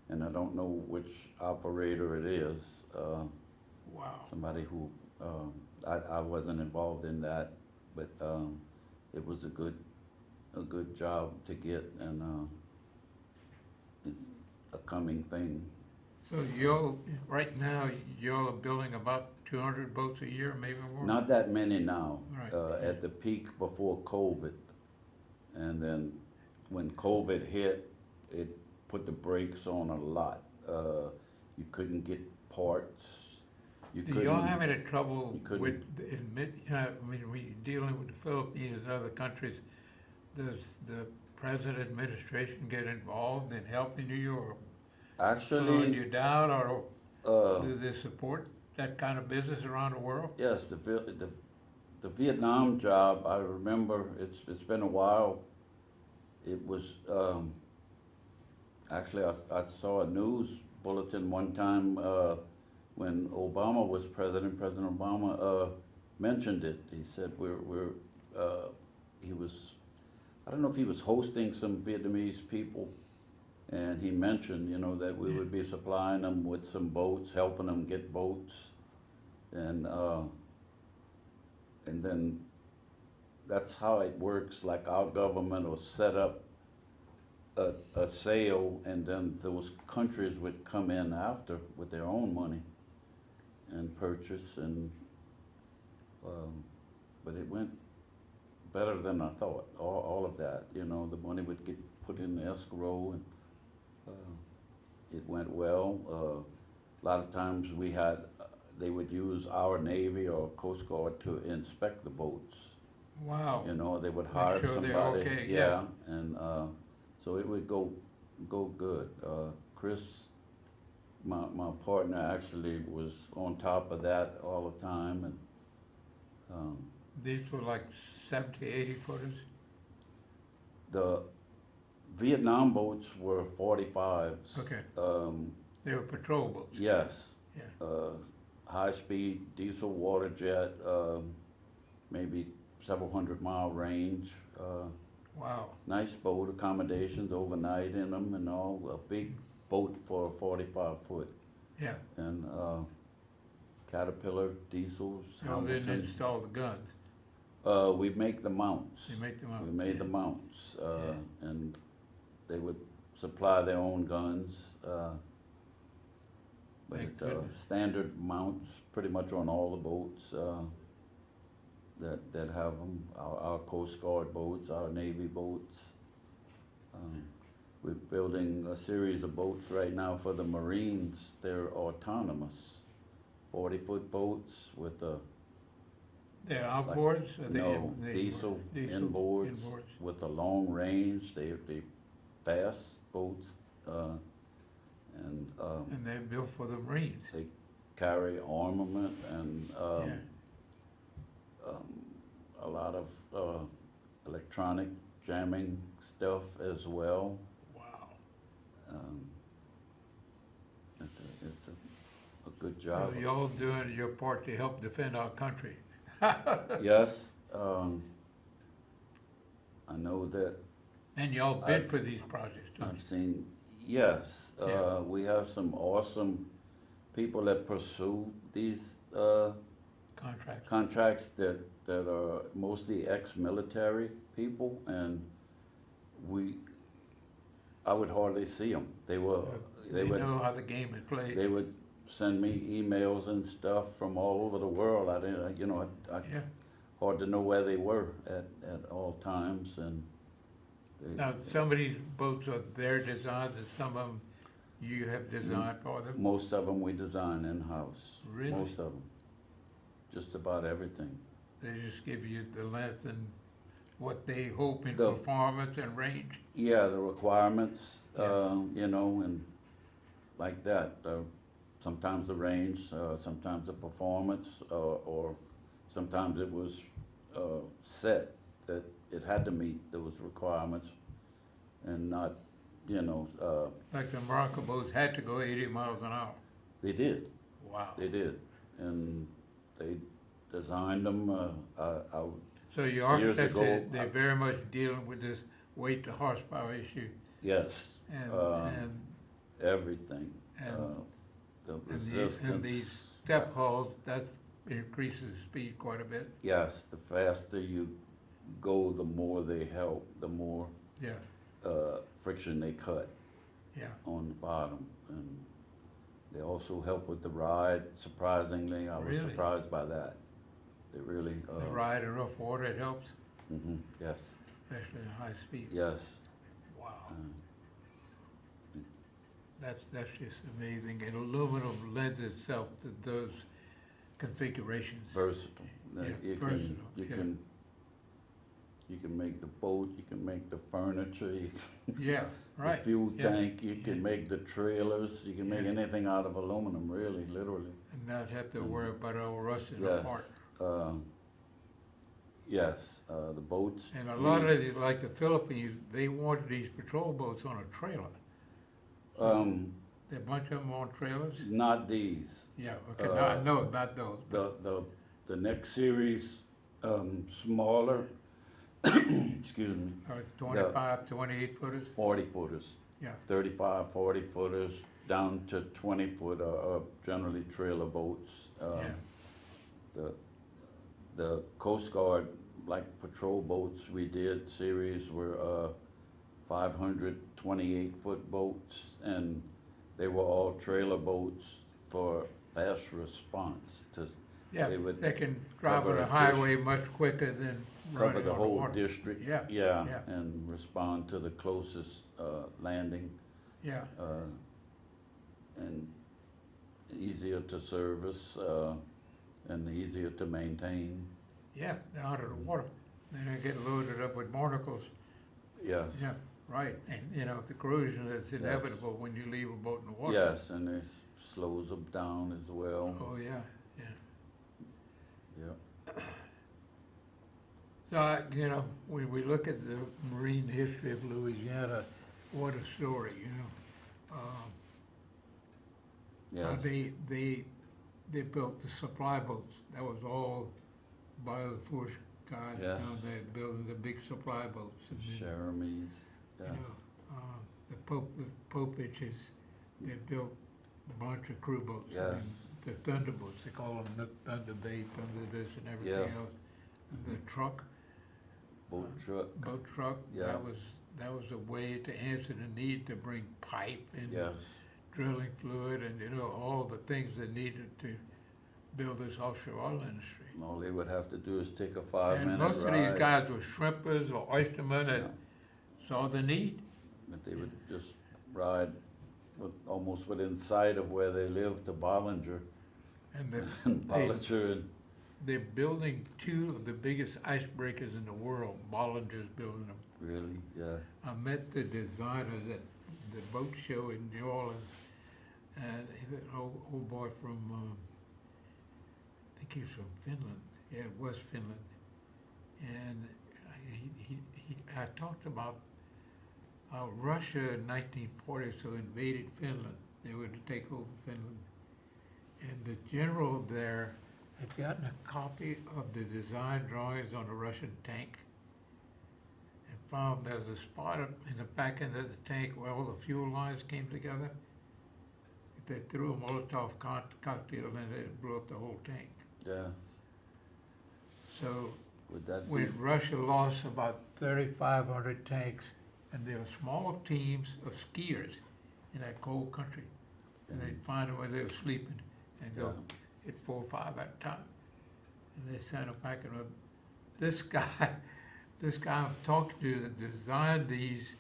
Speaker 2: and I don't know which operator it is.
Speaker 1: Wow.
Speaker 2: Somebody who I wasn't involved in that, but it was a good job to get, and it's a coming thing.
Speaker 1: So right now, y'all are building about 200 boats a year, maybe more?
Speaker 2: Not that many now.
Speaker 1: Right.
Speaker 2: At the peak before COVID, and then when COVID hit, it put the brakes on a lot. You couldn't get parts. You
Speaker 1: Do
Speaker 2: couldn't.
Speaker 1: y'all have any trouble
Speaker 2: you couldn't-
Speaker 1: with, when you're dealing with the Philippines and other countries, does the present administration get involved in helping you or slowing
Speaker 2: Actually,
Speaker 1: you down, or
Speaker 2: uh,
Speaker 1: do they support that kind of business around the world?
Speaker 2: yes, the Vietnam job, I remember, it's been a while. It was, actually, I saw a news bulletin one time, when Obama was president. President Obama, mentioned it. He said he was, I don't know if he was hosting some Vietnamese people, and he mentioned, that we would be supplying them with some boats, helping them get boats, and then that's how it works. Like our government will set up a sale, and then those countries would come in after with their own money and purchase, and but it went better than I thought. All of that, the money would get put in escrow, and it went well. A lot of times they would use our Navy or Coast Guard to inspect the boats.
Speaker 1: Wow.
Speaker 2: They would hire
Speaker 1: sure they're
Speaker 2: somebody.
Speaker 1: okay,
Speaker 2: Yeah, and so it would go good. Chris my partner actually was on top of that all the time, and,
Speaker 1: These were like 70, 80 footers?
Speaker 2: the Vietnam boats were 45s.
Speaker 1: Okay.
Speaker 2: Um,
Speaker 1: They were patrol boats?
Speaker 2: yes,
Speaker 1: Yeah.
Speaker 2: high-speed diesel water jet, maybe several hundred-mile range.
Speaker 1: Wow.
Speaker 2: Nice boat accommodations overnight in them and all, a big boat for a 45 foot.
Speaker 1: Yeah.
Speaker 2: And Caterpillar diesels,
Speaker 1: So they didn't
Speaker 2: Hamiltons.
Speaker 1: install the guns.
Speaker 2: We make the mounts.
Speaker 1: They make them up.
Speaker 2: We made the mounts, and they would supply their own guns. But
Speaker 1: Thank
Speaker 2: it's
Speaker 1: goodness.
Speaker 2: standard mounts, pretty much on all the boats that have them. Our Coast Guard boats, our Navy boats. We're building a series of boats right now for the Marines. They're autonomous, 40-foot boats with a
Speaker 1: They're outboards? Or
Speaker 2: no,
Speaker 1: they
Speaker 2: diesel
Speaker 1: diesel
Speaker 2: inboards
Speaker 1: inboards?
Speaker 2: with a long range. They fast boats, and
Speaker 1: And they're built for the Marines?
Speaker 2: they carry armament and
Speaker 1: Yeah.
Speaker 2: a lot of electronic jamming stuff as well.
Speaker 1: Wow.
Speaker 2: Um, it's a good
Speaker 1: So
Speaker 2: job.
Speaker 1: y'all doing your part to help defend our country?
Speaker 2: Yes, I know that
Speaker 1: And y'all bid for these projects, don't
Speaker 2: I've
Speaker 1: you?
Speaker 2: seen, yes,
Speaker 1: Yeah.
Speaker 2: we have some awesome people that pursue these
Speaker 1: Contracts?
Speaker 2: contracts that are mostly ex-military people, and I would hardly see them. They
Speaker 1: They
Speaker 2: would,
Speaker 1: know how the game is played?
Speaker 2: they would send me emails and stuff from all over the world. I didn't, I
Speaker 1: Yeah.
Speaker 2: hard to know where they were at all times, and they,
Speaker 1: Now, some of these boats are their designs, and some of them you have designed for them?
Speaker 2: most of them we design in-house.
Speaker 1: Really?
Speaker 2: Most of them. Just about everything.
Speaker 1: They just give you the length and what they hope in
Speaker 2: The-
Speaker 1: performance and range?
Speaker 2: Yeah, the requirements,
Speaker 1: Yeah.
Speaker 2: and like that. Sometimes the range, sometimes the performance, or sometimes it was set that it had to meet those requirements and not,
Speaker 1: Like the Morocco boats had to go 80 miles an hour?
Speaker 2: they did,
Speaker 1: Wow.
Speaker 2: they did. And they designed them,
Speaker 1: So your
Speaker 2: years
Speaker 1: architects,
Speaker 2: ago,
Speaker 1: they're very much dealing with this weight to horsepower issue
Speaker 2: yes,
Speaker 1: and, and,
Speaker 2: everything.
Speaker 1: and,
Speaker 2: The
Speaker 1: and these
Speaker 2: resistance.
Speaker 1: step hulls, that increases speed quite a bit?
Speaker 2: Yes, the faster you go, the more they help, the more
Speaker 1: Yeah,
Speaker 2: friction they cut
Speaker 1: yeah.
Speaker 2: on the bottom. And they also help with the ride, surprisingly. I was
Speaker 1: Really?
Speaker 2: surprised by that. They really,
Speaker 1: The ride in rough water, it helps,
Speaker 2: yes,
Speaker 1: especially in high speed?
Speaker 2: yes.
Speaker 1: Wow.
Speaker 2: uh,
Speaker 1: That's just amazing, and aluminum lends itself to those configurations.
Speaker 2: Versatile.
Speaker 1: Yeah,
Speaker 2: You
Speaker 1: versatile,
Speaker 2: you
Speaker 1: yeah.
Speaker 2: you can make the boat, you can make the furniture,
Speaker 1: Yeah,
Speaker 2: the
Speaker 1: right.
Speaker 2: fuel
Speaker 1: yeah.
Speaker 2: tank, you can
Speaker 1: Yeah.
Speaker 2: make the trailers, you can make
Speaker 1: Yeah.
Speaker 2: anything out of aluminum, really, literally.
Speaker 1: And not have to worry about it all rusting
Speaker 2: Yes,
Speaker 1: apart.
Speaker 2: yes, the boats.
Speaker 1: And a lot of these, like the Philippines, they wanted these patrol boats on a trailer. There a bunch of them on trailers?
Speaker 2: Not these.
Speaker 1: Yeah, okay, no, not those.
Speaker 2: The next series, smaller, excuse me,
Speaker 1: 25, 28 footers?
Speaker 2: 40 footers,
Speaker 1: Yeah,
Speaker 2: 35, 40 footers, down to 20 foot are generally trailer boats.
Speaker 1: yeah,
Speaker 2: The Coast Guard, like patrol boats we did series were 528-foot boats, and they were all trailer boats for fast response to
Speaker 1: yeah,
Speaker 2: They would
Speaker 1: they can drive
Speaker 2: cover
Speaker 1: on the
Speaker 2: a
Speaker 1: highway much quicker than
Speaker 2: cover
Speaker 1: running
Speaker 2: the
Speaker 1: on the
Speaker 2: whole
Speaker 1: water.
Speaker 2: district.
Speaker 1: Yeah,
Speaker 2: Yeah,
Speaker 1: yeah.
Speaker 2: and respond to the closest landing,
Speaker 1: Yeah,
Speaker 2: and easier to service, and easier to maintain.
Speaker 1: yeah, they're out of the water. Then they get loaded up with barnacles,
Speaker 2: Yes.
Speaker 1: yeah, right, and, you know, the corrosion is inevitable when you leave a boat in the water.
Speaker 2: Yes, and it slows them down as well.
Speaker 1: Oh, yeah, yeah.
Speaker 2: Yeah.
Speaker 1: So, you know, when we look at the marine history of Louisiana, what a story, you know.
Speaker 2: Yes.
Speaker 1: They built the supply boats. That was all by the force guys
Speaker 2: Yes.
Speaker 1: down there building the big supply boats. And then,
Speaker 2: Jeremy's.
Speaker 1: you
Speaker 2: Yeah.
Speaker 1: know, the Popiches, they built a bunch of crew boats. I mean,
Speaker 2: Yes.
Speaker 1: the Thunderbolts, they call them the Thunder Bay, Thunder this and everything
Speaker 2: Yes.
Speaker 1: else. And the truck,
Speaker 2: Boat truck.
Speaker 1: boat truck,
Speaker 2: Yeah.
Speaker 1: that was a way to answer the need to bring pipe and
Speaker 2: Yes.
Speaker 1: drilling fluid and, you know, all the things that needed to build this offshore oil industry.
Speaker 2: All they would have to do is take a
Speaker 1: And
Speaker 2: 5-minute
Speaker 1: most of
Speaker 2: ride.
Speaker 1: these guys were shrimpers or oystermen
Speaker 2: Yeah.
Speaker 1: that saw the need.
Speaker 2: But they would just ride almost within sight of where they lived to Bollinger.
Speaker 1: And
Speaker 2: And Bollinger and,
Speaker 1: they're building two of the biggest icebreakers in the world. Bollinger's building them.
Speaker 2: really, yeah.
Speaker 1: I met the designers at the boat show in New Orleans, and he's an old boy from, I think he was from Finland. Yeah, it was Finland. And I talked about how Russia in 1940 so invaded Finland. They were to take over Finland. And the general there had gotten a copy of the design drawings on a Russian tank and found there was a spot in the back end of the tank where all the fuel lines came together. They threw a Molotov cocktail in it, it blew up the whole tank.
Speaker 2: Yes.
Speaker 1: So
Speaker 2: Would that be?
Speaker 1: when Russia lost about 3,500 tanks, and there were small teams of skiers in that cold country, and they'd find them where they were sleeping and go hit 4 or 5 at a time. And they sent them back, and this guy I'm talking to that designed these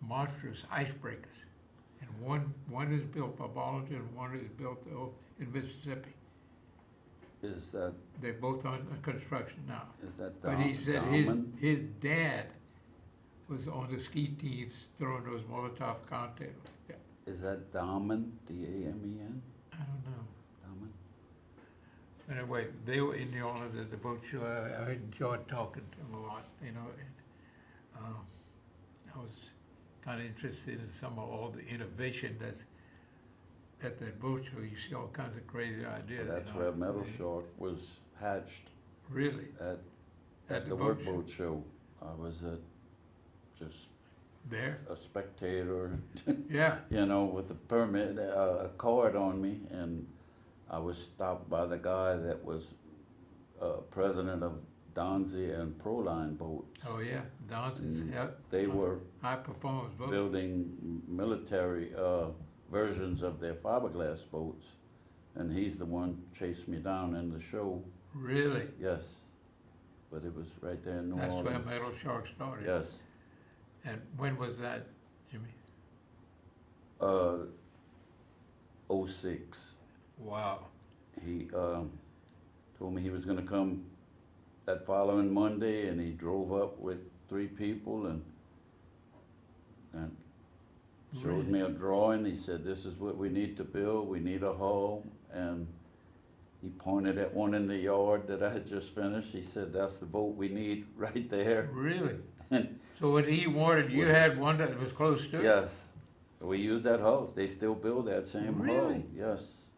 Speaker 1: monstrous icebreakers. And one is built by Bollinger and one is built in Mississippi.
Speaker 2: Is that,
Speaker 1: They're both on construction now.
Speaker 2: is that
Speaker 1: But he said
Speaker 2: Dahman?
Speaker 1: his dad was on the ski teams throwing those Molotov cocktails. Yeah,
Speaker 2: Is that Dahman, D-A-M-E-N?
Speaker 1: I don't know.
Speaker 2: Dahman?
Speaker 1: Anyway, they were in New Orleans at the boat show. I enjoyed talking to them a lot, you know. And, I was kind of interested in some of all the innovation that's at that boat show. You see all kinds of crazy ideas.
Speaker 2: That's
Speaker 1: you know.
Speaker 2: where Metal Shark was hatched,
Speaker 1: Really?
Speaker 2: at the
Speaker 1: boat show?
Speaker 2: workboat show. I was just
Speaker 1: There?
Speaker 2: a spectator,
Speaker 1: Yeah.
Speaker 2: you know, with a permit, a card on me, and I was stopped by the guy that was president of Donzi and Proline Boats.
Speaker 1: Oh, yeah. Dawson's,
Speaker 2: Mm.
Speaker 1: yeah.
Speaker 2: They were
Speaker 1: High performance boat.
Speaker 2: building military versions of their fiberglass boats, and he's the one chased me down in the show.
Speaker 1: Really?
Speaker 2: Yes, but it was right there in New
Speaker 1: That's where
Speaker 2: Orleans.
Speaker 1: Metal Shark started.
Speaker 2: Yes,
Speaker 1: And when was that, Jimmy?
Speaker 2: 06.
Speaker 1: Wow.
Speaker 2: He told me he was gonna come that following Monday, and he drove up with 3 people and showed me a drawing. He said, "This is what we need to build. We need a hull." And he pointed at one in the yard that I had just finished. He said, "That's the boat we need right there."
Speaker 1: Really?
Speaker 2: And
Speaker 1: So what he wanted, you had one that was close to it?
Speaker 2: yes, we use that hull. They still build that same hull.
Speaker 1: Really?
Speaker 2: Yes.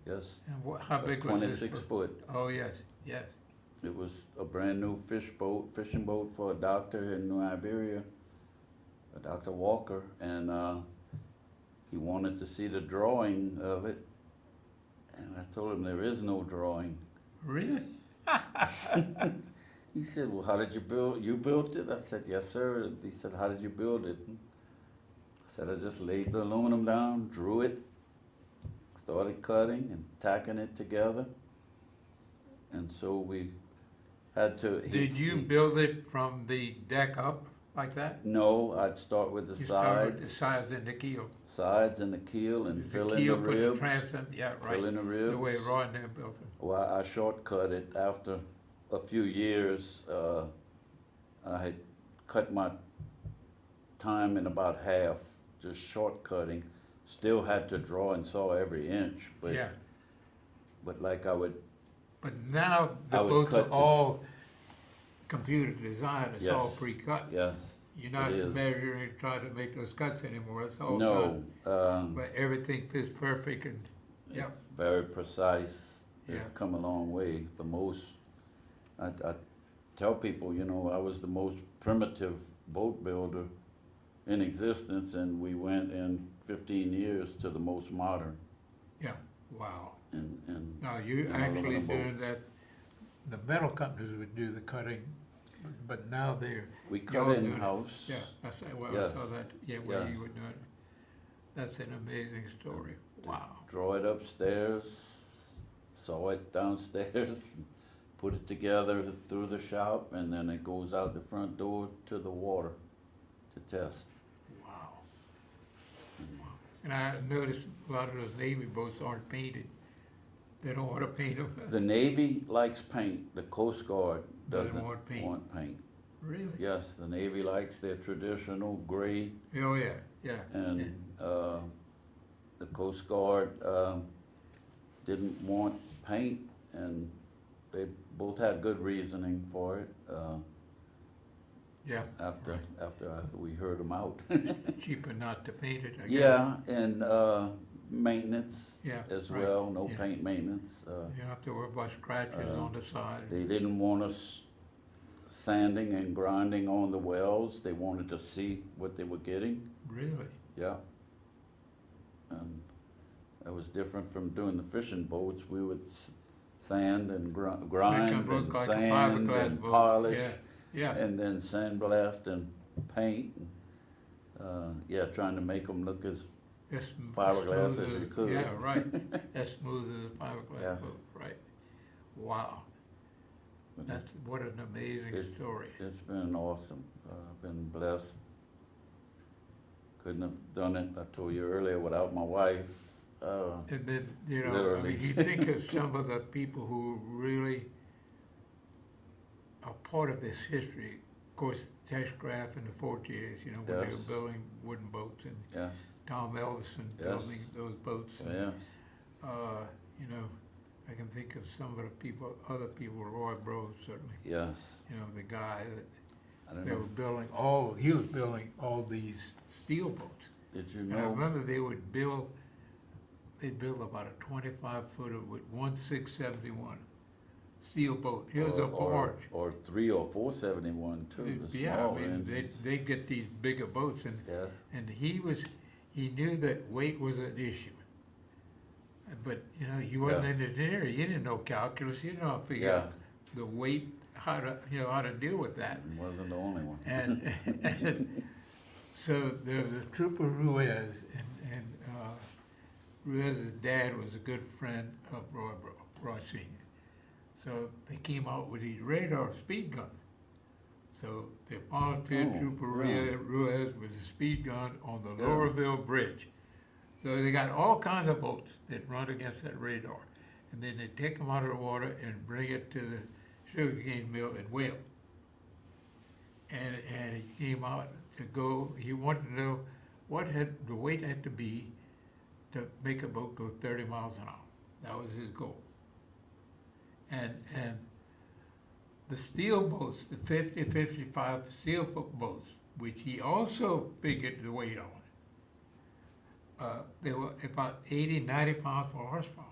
Speaker 2: Yes.
Speaker 1: And how big was this?
Speaker 2: 26 foot.
Speaker 1: Oh, yes, yes.
Speaker 2: It was a brand new fishing boat for a doctor in New Iberia, Dr. Walker, and he wanted to see the drawing of it, and I told him there is no drawing.
Speaker 1: Really?
Speaker 2: He said, "Well, how did you build? You built it?" I said, "Yes, sir." He said, "How did you build it?" I said, "I just laid the aluminum down, drew it, started cutting and tacking it together, and so we had to."
Speaker 1: Did you build it from the deck up like that?
Speaker 2: No, I'd start with the
Speaker 1: You started with the
Speaker 2: sides,
Speaker 1: sides and the keel.
Speaker 2: sides and the keel, and
Speaker 1: The
Speaker 2: fill in
Speaker 1: keel
Speaker 2: the
Speaker 1: put the
Speaker 2: ribs.
Speaker 1: transom, yeah,
Speaker 2: Fill
Speaker 1: right.
Speaker 2: in the ribs.
Speaker 1: The way Rodney built it.
Speaker 2: Well, I shortcut it after a few years. I had cut my time in about half, just shortcutting. Still had to draw and saw every inch,
Speaker 1: Yeah,
Speaker 2: but like I would,
Speaker 1: but now the
Speaker 2: I would
Speaker 1: boats are
Speaker 2: cut the-
Speaker 1: all computer designed, it's all
Speaker 2: Yes.
Speaker 1: pre-cut.
Speaker 2: yes,
Speaker 1: You're not
Speaker 2: it is.
Speaker 1: measuring, trying to make those cuts anymore, it's all
Speaker 2: No,
Speaker 1: done. But everything fits perfect and, yeah,
Speaker 2: very precise.
Speaker 1: Yeah.
Speaker 2: It's come a long way. The most, I tell people, you know, I was the most primitive boat builder in existence, and we went in 15 years to the most modern.
Speaker 1: yeah, wow.
Speaker 2: And
Speaker 1: Now, you
Speaker 2: in
Speaker 1: actually
Speaker 2: aluminum
Speaker 1: doing
Speaker 2: boats.
Speaker 1: that, the metal companies would do the cutting, but now they're,
Speaker 2: We
Speaker 1: Y'all
Speaker 2: cut
Speaker 1: doing it.
Speaker 2: in-house.
Speaker 1: yeah, that's, well, I
Speaker 2: Yes.
Speaker 1: saw that, yeah, where
Speaker 2: Yes.
Speaker 1: you were doing it. That's an amazing story, wow.
Speaker 2: Draw it upstairs, saw it downstairs, put it together through the shop, and then it goes out the front door to the water to test.
Speaker 1: Wow. And I noticed a lot of those Navy boats aren't painted. They don't wanna paint them.
Speaker 2: The Navy likes paint, the Coast Guard
Speaker 1: Doesn't
Speaker 2: doesn't
Speaker 1: want paint.
Speaker 2: want paint.
Speaker 1: Really?
Speaker 2: Yes, the Navy likes their traditional gray,
Speaker 1: Oh, yeah, yeah.
Speaker 2: and, the Coast Guard, didn't want paint, and they both had good reasoning for it,
Speaker 1: Yeah,
Speaker 2: after we heard them out.
Speaker 1: cheaper not to paint it, I guess.
Speaker 2: Yeah, and, maintenance
Speaker 1: Yeah,
Speaker 2: as
Speaker 1: right,
Speaker 2: well, no
Speaker 1: yeah.
Speaker 2: paint maintenance.
Speaker 1: You don't have to worry about scratches on the side.
Speaker 2: They didn't want us sanding and grinding on the wells, they wanted to see what they were getting,
Speaker 1: Really?
Speaker 2: yeah. And that was different from doing the fishing boats, we would sand and grind
Speaker 1: Make 'em look
Speaker 2: and
Speaker 1: like a
Speaker 2: sand
Speaker 1: fiberglass
Speaker 2: and
Speaker 1: boat.
Speaker 2: polish,
Speaker 1: Yeah, yeah,
Speaker 2: and then sandblast and paint. Yeah, trying to make them look as,
Speaker 1: as
Speaker 2: fiberglass
Speaker 1: smooth
Speaker 2: as you could.
Speaker 1: Yeah, right, as smooth as a fiberglass
Speaker 2: Yes.
Speaker 1: boat, right. Wow, that's, what an amazing
Speaker 2: It's-
Speaker 1: story.
Speaker 2: it's been awesome, I've been blessed. Couldn't have done it, I told you earlier, without my wife.
Speaker 1: And then, you know, I
Speaker 2: Literally.
Speaker 1: mean, you think of some of the people who really are part of this history. Of course, Teshgraph and the Fortiers, you know, when they were
Speaker 2: Yes.
Speaker 1: building wooden boats, and
Speaker 2: Yes,
Speaker 1: Tom Ellison
Speaker 2: Yes.
Speaker 1: building those boats. and,
Speaker 2: yes,
Speaker 1: You know, I can think of some of the people, other people, Roy Bros certainly,
Speaker 2: yes.
Speaker 1: you know, the guy
Speaker 2: I
Speaker 1: that
Speaker 2: don't
Speaker 1: they were
Speaker 2: know,
Speaker 1: building he was building all these steel boats.
Speaker 2: did you
Speaker 1: And I
Speaker 2: know?
Speaker 1: remember they'd build about a 25-footer with 1/671 steel boat. Here's a barge.
Speaker 2: Or 3 or 471 too, the
Speaker 1: Yeah, I
Speaker 2: smaller
Speaker 1: mean,
Speaker 2: engines.
Speaker 1: they'd get these bigger boats,
Speaker 2: Yeah,
Speaker 1: and he knew that weight was an issue. But, you know, he wasn't
Speaker 2: Yes.
Speaker 1: an engineer, he didn't know calculus, he didn't know how to figure
Speaker 2: yeah,
Speaker 1: out the weight, how to deal with that.
Speaker 2: wasn't the only one.
Speaker 1: And so there was a trooper Ruiz, and Ruiz's dad was a good friend of Roy Senior. So they came out with these radar speed guns. So they volunteered
Speaker 2: Oh,
Speaker 1: Trooper
Speaker 2: really?
Speaker 1: Ruiz with a speed gun on the
Speaker 2: Yeah.
Speaker 1: Lowerville Bridge. So they got all kinds of boats that run against that radar. And then they take them out of the water and bring it to the sugarcane mill at Whale. And he came out to go, he wanted to know what the weight had to be to make a boat go 30 miles an hour. That was his goal. And the steel boats, the 50, 55 steel boats, which he also figured the weight on, they were about 80, 90 pounds per horsepower.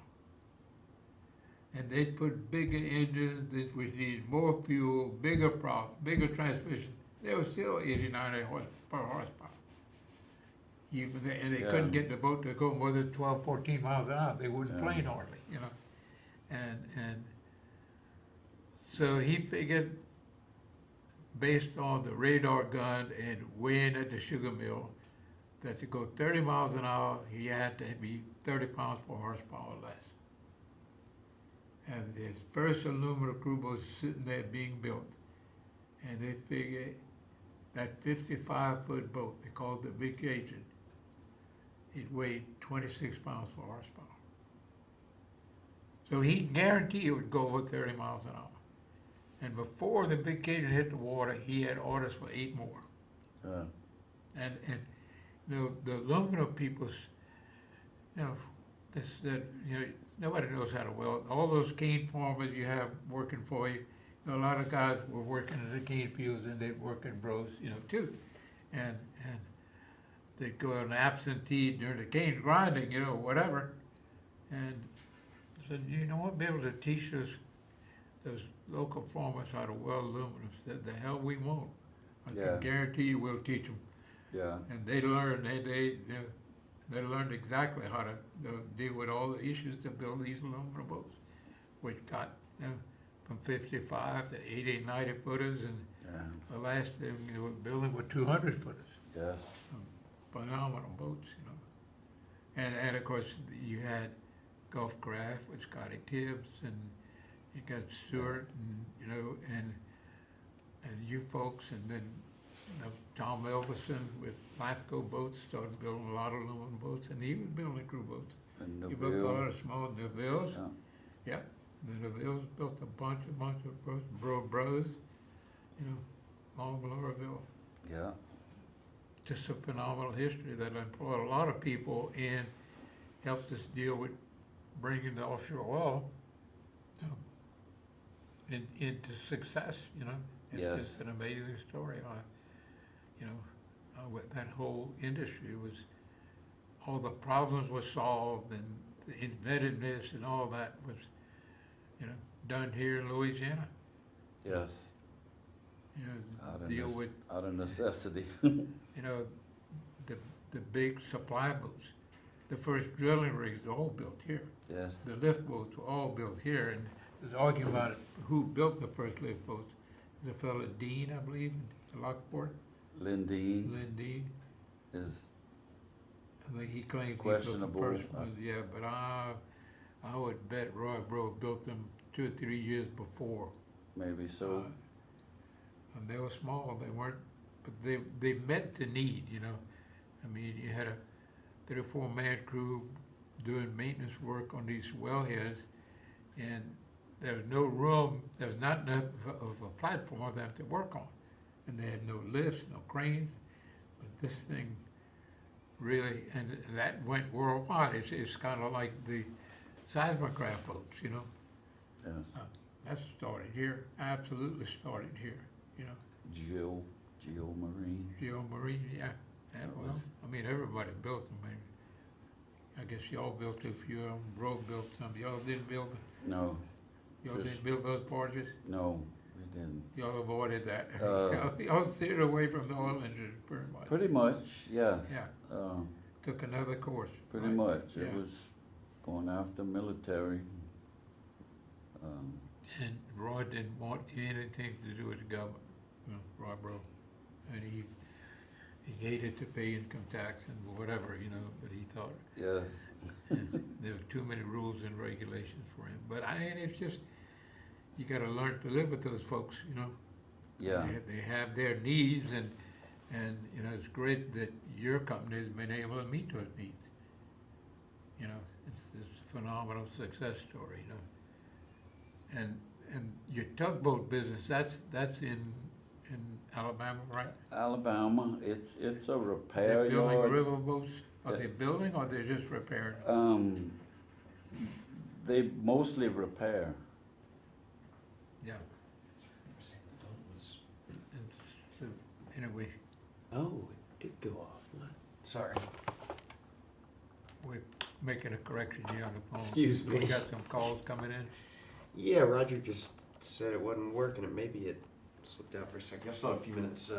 Speaker 1: And they'd put bigger engines which needed more fuel, bigger prop, bigger transmission. They were still 80, 90 per horsepower. And they
Speaker 2: Yeah.
Speaker 1: couldn't get the boat to go more than 12, 14 miles an hour. They wouldn't
Speaker 2: Yeah.
Speaker 1: plane hardly, you know. And so he figured, based on the radar gun and weighing at the sugar mill, that to go 30 miles an hour, he had to be 30 pounds per horsepower less. And his first aluminum crew boat was sitting there being built. And they figured that 55-foot boat, they called the Big Cajun, it weighed 26 pounds per horsepower. So he guaranteed it would go over 30 miles an hour. And before the big Cajun hit the water, he had orders for 8 more.
Speaker 2: Uh,
Speaker 1: And the aluminum people's, you know, nobody knows how to weld. All those cane farmers you have working for you, a lot of guys were working in the cane fields and they'd work in bros, too. And they'd go on absentee during the cane grinding, whatever. And said, what, be able to teach those local farmers how to weld aluminum. Said, the hell we won't. I
Speaker 2: Yeah.
Speaker 1: can guarantee you we'll teach them.
Speaker 2: yeah,
Speaker 1: And they learned, they learned exactly how to deal with all the issues to build these aluminum boats, which got from 55 to 80, 90 footers, and
Speaker 2: yeah,
Speaker 1: the last thing they were building were 200 footers.
Speaker 2: yes,
Speaker 1: Phenomenal boats, And of course, you had Gulf Craft with Scotty Tibbs, and you got Stewart, and you folks, and then Tom Elverson with Lifeco boats started building a lot of aluminum boats, and he was building crew boats.
Speaker 2: and
Speaker 1: He built a
Speaker 2: Neville,
Speaker 1: lot of small Nevilles.
Speaker 2: yeah,
Speaker 1: Yep, the Nevilles built a bunch of boats, brothers, along Laurelville.
Speaker 2: yeah,
Speaker 1: Just a phenomenal history that employed a lot of people and helped us deal with bringing the offshore oil into success, It's
Speaker 2: Yes.
Speaker 1: just an amazing story. With that whole industry was, all the problems were solved and the inventiveness and all that was, done here in Louisiana.
Speaker 2: yes, out of,
Speaker 1: Deal with,
Speaker 2: out of necessity.
Speaker 1: the big supply boats. The first drilling rigs were all built here.
Speaker 2: Yes,
Speaker 1: The lift boats were all built here, and there's argument about who built the first lift boats. There's a fellow Dean, I believe, in Lockport,
Speaker 2: Lindeen
Speaker 1: Lynn Dean.
Speaker 2: is,
Speaker 1: I think he claims he built the
Speaker 2: Questionable.
Speaker 1: first ones, yeah, but I would bet Roy Bro built them 2 or 3 years before.
Speaker 2: maybe so,
Speaker 1: And they were small, they weren't, but they met the need, I mean, you had a 3 or 4 man crew doing maintenance work on these wellheads, and there was no room, there was not enough of a platform for them to work on. And they had no lifts, no cranes, but this thing really, and that went worldwide. It's kind of like the seismograph boats,
Speaker 2: yes,
Speaker 1: That started here, absolutely started here,
Speaker 2: Geomarine,
Speaker 1: Geomarine, yeah.
Speaker 2: That
Speaker 1: Well,
Speaker 2: was-
Speaker 1: I mean, everybody built them, I guess y'all built a few of them, Roe built some, y'all didn't build,
Speaker 2: no,
Speaker 1: y'all
Speaker 2: Just-
Speaker 1: didn't build those barges?
Speaker 2: no, we didn't.
Speaker 1: Y'all avoided that.
Speaker 2: Uh,
Speaker 1: Y'all steered away from the oil engine pretty much.
Speaker 2: Pretty much, yes,
Speaker 1: Yeah,
Speaker 2: uh,
Speaker 1: took another course.
Speaker 2: pretty
Speaker 1: right?
Speaker 2: much, it
Speaker 1: Yeah.
Speaker 2: was going after military.
Speaker 1: And Roy didn't want anything to do with the government, Roy Bro. And he hated to pay income tax and whatever, but he thought
Speaker 2: Yes,
Speaker 1: there were too many rules and regulations for him. But it's just, you gotta learn to live with those folks,
Speaker 2: yeah,
Speaker 1: They have their needs, and it's great that your company has been able to meet those needs. It's a phenomenal success story, And your tugboat business, that's in Alabama, right?
Speaker 2: Alabama, it's a repair
Speaker 1: They're building
Speaker 2: yard.
Speaker 1: river boats, are
Speaker 2: Yeah.
Speaker 1: they building or they're just repairing?
Speaker 2: They mostly repair.
Speaker 1: Yeah, and so, anyway,
Speaker 3: Oh, it did go off. What? Sorry.
Speaker 1: we're making a correction here on the phone.
Speaker 3: Excuse
Speaker 1: We
Speaker 3: me.
Speaker 1: got some calls coming in.
Speaker 3: Yeah, Roger just said it wasn't working, and maybe it slipped out for a second. I still have a few minutes.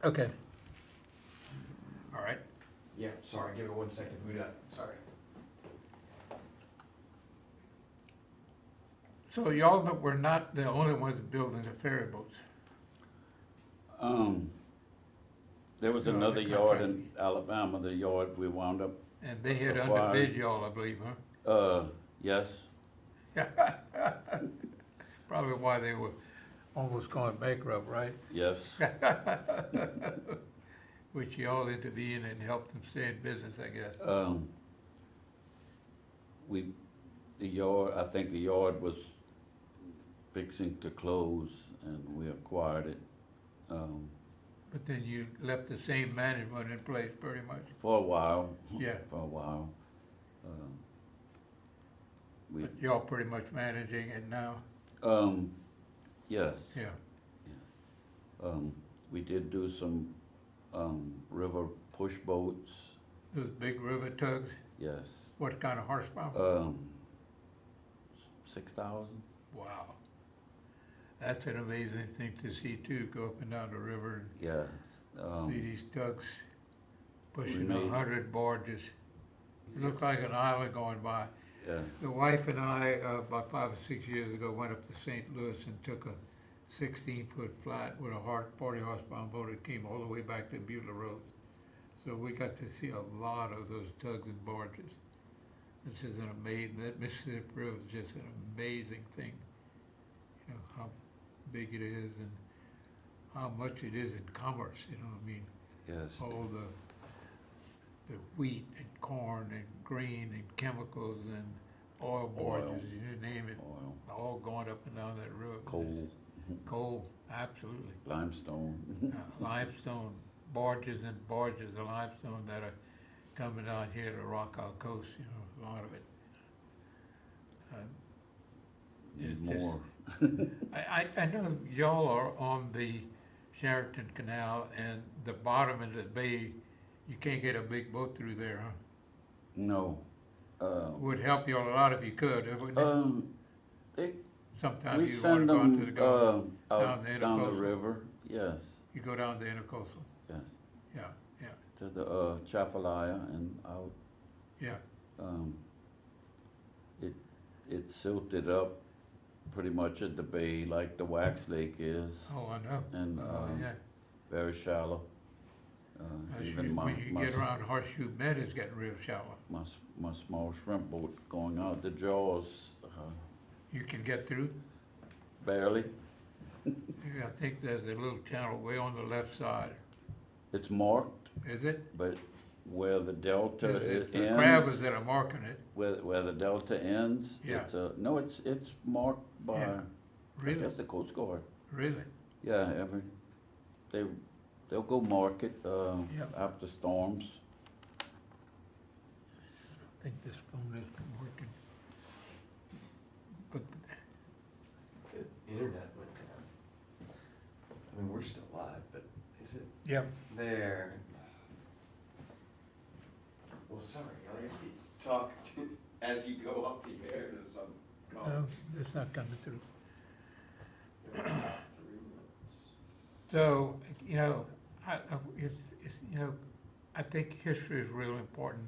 Speaker 1: Okay. All right.
Speaker 3: Yeah, sorry. Give it 1 second. Boot up. Sorry.
Speaker 1: So y'all that were not the only ones building the ferry boats.
Speaker 2: There was
Speaker 1: No, the
Speaker 2: another yard
Speaker 1: contract.
Speaker 2: in Alabama, the yard we wound up,
Speaker 1: And they had
Speaker 2: Acquired.
Speaker 1: underbid y'all, I believe, huh?
Speaker 2: yes,
Speaker 1: Probably why they were almost going bankrupt, right?
Speaker 2: yes,
Speaker 1: Which y'all intervened and helped them stay in business, I guess.
Speaker 2: the yard, I think the yard was fixing to close, and we acquired it
Speaker 1: But then you left the same management in place pretty much.
Speaker 2: for a while.
Speaker 1: Yeah.
Speaker 2: For a while. We,
Speaker 1: But y'all pretty much managing it now?
Speaker 2: yes.
Speaker 1: Yeah.
Speaker 2: Yes. We did do some river push boats.
Speaker 1: Those big river tugs,
Speaker 2: Yes.
Speaker 1: what kind of horsepower?
Speaker 2: 6,000.
Speaker 1: Wow. That's an amazing thing to see too, go up and down the river
Speaker 2: Yes.
Speaker 1: and see these tugs pushing
Speaker 2: made-
Speaker 1: 100 barges. It looked like an island going by.
Speaker 2: Yeah.
Speaker 1: The wife and I, about 5 or 6 years ago, went up to St. Louis and took a 16-foot flat with a 40 horsepower motor that came all the way back to Beulah Road. So we got to see a lot of those tugs and barges. This is an amazing, that Mississippi River is just an amazing thing. You know, how big it is and how much it is in commerce, you know, I mean,
Speaker 2: Yes.
Speaker 1: all the wheat and corn and grain and chemicals and oil barges,
Speaker 2: Oil.
Speaker 1: you name it,
Speaker 2: Oil,
Speaker 1: all going up and down that road.
Speaker 2: coal,
Speaker 1: Coal, absolutely.
Speaker 2: limestone.
Speaker 1: Limestone, barges and barges of limestone that are coming down here to Rock Out Coast, you know, a lot of it. It's
Speaker 2: Need
Speaker 1: just-
Speaker 2: more.
Speaker 1: I know y'all are on the Sheraton Canal and the bottom of the bay, you can't get a big boat through there, huh?
Speaker 2: No.
Speaker 1: Would help you a lot if you could, wouldn't it?
Speaker 2: They,
Speaker 1: Sometime
Speaker 2: we
Speaker 1: you wanna
Speaker 2: send
Speaker 1: go into the
Speaker 2: them
Speaker 1: Gulf,
Speaker 2: out
Speaker 1: the
Speaker 2: down the
Speaker 1: intercoastal.
Speaker 2: river. Yes.
Speaker 1: You go down the intercoastal,
Speaker 2: Yes.
Speaker 1: yeah, yeah,
Speaker 2: To the Chafalaya and out.
Speaker 1: yeah.
Speaker 2: It's silted up pretty much at the bay like the Wax Lake is,
Speaker 1: Oh, I know.
Speaker 2: and
Speaker 1: Yeah.
Speaker 2: very shallow. Even my,
Speaker 1: When you get around Horseshoe Bend, it's getting real shallow.
Speaker 2: my small shrimp boat going out the jaws,
Speaker 1: You can get through.
Speaker 2: barely.
Speaker 1: Yeah, I think there's a little channel way on the left side.
Speaker 2: It's marked,
Speaker 1: Is it?
Speaker 2: but where the delta
Speaker 1: Is it
Speaker 2: ends,
Speaker 1: the crabbers that are marking it?
Speaker 2: where the delta ends,
Speaker 1: Yeah.
Speaker 2: it's marked by,
Speaker 1: Yeah.
Speaker 2: I
Speaker 1: Really?
Speaker 2: guess, the Coast Guard.
Speaker 1: Really?
Speaker 2: Yeah, they'll go mark it
Speaker 1: Yep.
Speaker 2: after storms.
Speaker 1: I think this phone is working. But
Speaker 3: The internet went down. I mean, we're still live, but is it
Speaker 1: yeah,
Speaker 3: there? Well, sorry, I talk as you go up the air to some call.
Speaker 1: no, it's not coming through. So, you know, it's, you know, I think history is real important,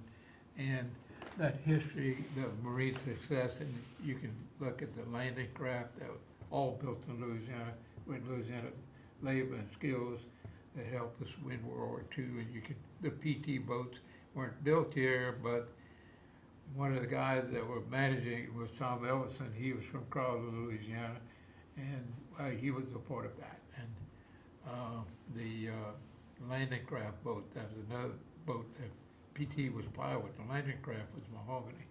Speaker 1: and that history, the marine success, and you can look at the landing craft that were all built in Louisiana, with Louisiana labor and skills that helped us win World War II, and you could, the PT boats weren't built here, but one of the guys that were managing it was Tom Ellison. He was from Crowley, Louisiana, and he was a part of that. And the landing craft boat, that was another boat that PT was plywood. The landing craft was mahogany.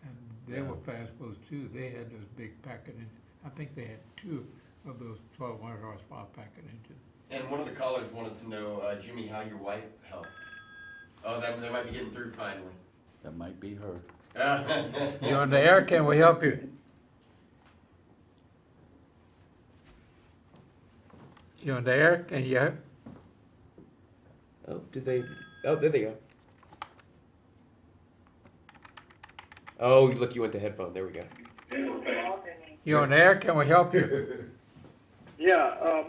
Speaker 1: And they were fast boats too. They had those big packet engines. I think they had 2 of those 1,200 horsepower packet engines.
Speaker 3: And one of the callers wanted to know, Jimmy, how your wife helped. Oh, they might be getting through finally.
Speaker 2: That might be her.
Speaker 1: You on the air? Can we help you? You on the air? Can you help?
Speaker 4: Oh, did they? Oh, there they go. Oh, look, you went to headphone. There we go.
Speaker 1: You on the air? Can we help you?
Speaker 5: Yeah, I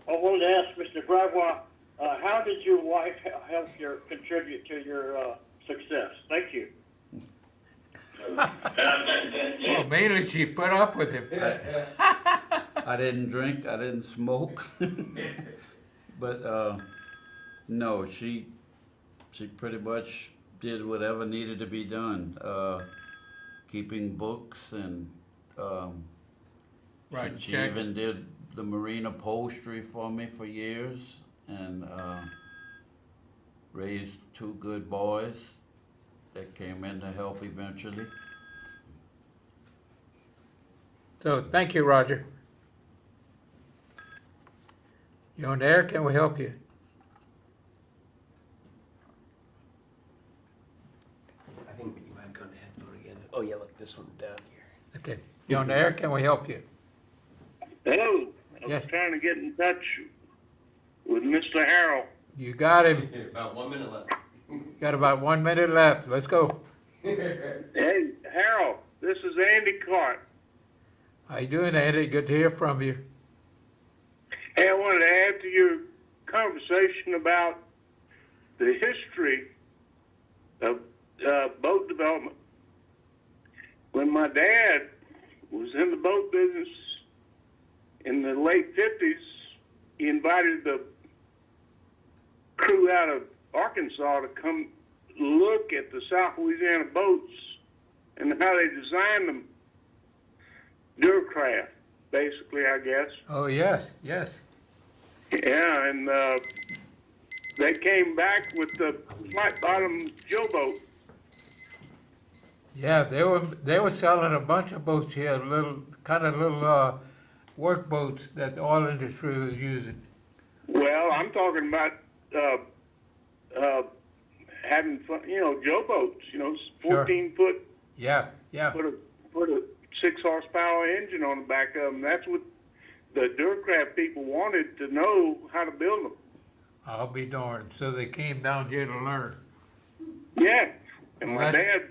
Speaker 5: wanted to ask Mr. Gravois, how did your wife help contribute to your success? Thank you.
Speaker 1: Well, mainly she put up with him.
Speaker 2: I didn't drink, I didn't smoke, but no, she pretty much did whatever needed to be done. Keeping books and
Speaker 1: Writing
Speaker 2: she
Speaker 1: checks.
Speaker 2: even did the marine upholstery for me for years, and raised 2 good boys that came in to help eventually.
Speaker 1: So, thank you, Roger. You on the air? Can we help you?
Speaker 4: I think you might have gone to headphone again. Oh yeah, look, this one down here.
Speaker 1: Okay. You on the air? Can we help you?
Speaker 5: Hello. I was
Speaker 1: Yes.
Speaker 5: trying to get in touch with Mr. Harrell.
Speaker 1: You got him.
Speaker 3: About 1 minute left.
Speaker 1: Got about 1 minute left. Let's go.
Speaker 5: Hey, Harold, this is Andy Clark.
Speaker 1: How you doing, Andy? Good to hear from you.
Speaker 5: Hey, I wanted to add to your conversation about the history of boat development. When my dad was in the boat business in the late 50s, he invited the crew out of Arkansas to come look at the South Louisiana boats and how they designed them. Durcraft, basically, I guess.
Speaker 1: Oh, yes, yes.
Speaker 5: Yeah, and they came back with the flat bottom Joe boat.
Speaker 1: Yeah, they were selling a bunch of boats here, little work boats that the oil industry was using.
Speaker 5: Well, I'm talking about having fun, Joe boats, 14-foot,
Speaker 1: Yeah, yeah.
Speaker 5: put a 6 horsepower engine on the back of them. That's what the Durcraft people wanted to know how to build them.
Speaker 1: I'll be darned. So they came down here to learn.
Speaker 5: Yeah, and
Speaker 1: Well,
Speaker 5: my
Speaker 1: that's-
Speaker 5: dad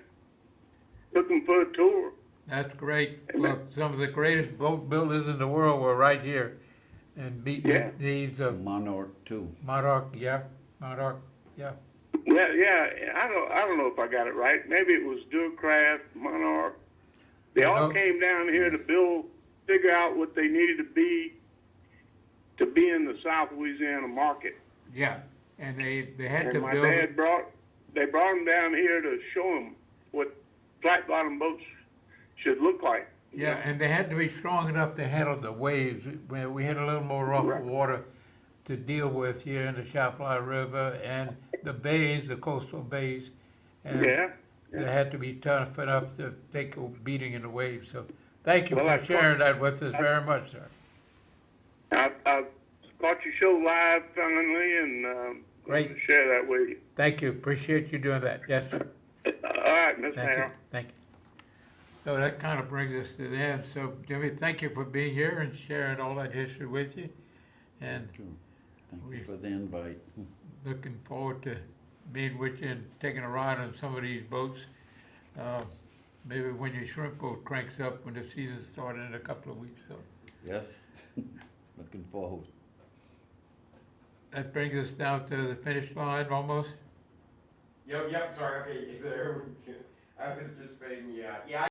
Speaker 5: took them for a tour.
Speaker 1: That's great. Well, some of the greatest boat builders in the world were right here and beating
Speaker 5: Yeah.
Speaker 1: the needs of
Speaker 2: Monarch too.
Speaker 1: Monarch, yeah, Monarch, yeah.
Speaker 5: Yeah, I don't know if I got it right. Maybe it was Durcraft, Monarch. They
Speaker 1: I
Speaker 5: all
Speaker 1: know-
Speaker 5: came down here to figure out what they needed to be in the South Louisiana market.
Speaker 1: Yeah, and they had to
Speaker 5: And my
Speaker 1: build.
Speaker 5: dad brought them down here to show them what flat bottom boats should look like.
Speaker 1: Yeah, and they had to be strong enough to handle the waves. We had a little more rougher
Speaker 5: Right.
Speaker 1: water to deal with here in the Chafly River and the bays, the coastal bays. And
Speaker 5: Yeah.
Speaker 1: they had to be tough enough to take a beating in the waves. So thank you
Speaker 5: Well, I
Speaker 1: for sharing that with us very much, sir.
Speaker 5: I caught your show live finally, and
Speaker 1: Great.
Speaker 5: wanted to share that with you.
Speaker 1: Thank you. Appreciate you doing that. Yes, sir.
Speaker 5: All right, Mr.
Speaker 1: Thank you.
Speaker 5: Harrell.
Speaker 1: Thank you. So that kind of brings us to the end. So Jimmy, thank you for being here and sharing all that history with you. And
Speaker 2: Thank
Speaker 1: We-
Speaker 2: you for the invite.
Speaker 1: looking forward to being with you and taking a ride on some of these boats. Maybe when your shrimp boat cranks up when the season starts in a couple of weeks. So
Speaker 2: Yes, looking forward.
Speaker 1: that brings us down to the finish line almost.
Speaker 3: Yep, sorry, okay, there we go. I was just fading you out. Yeah,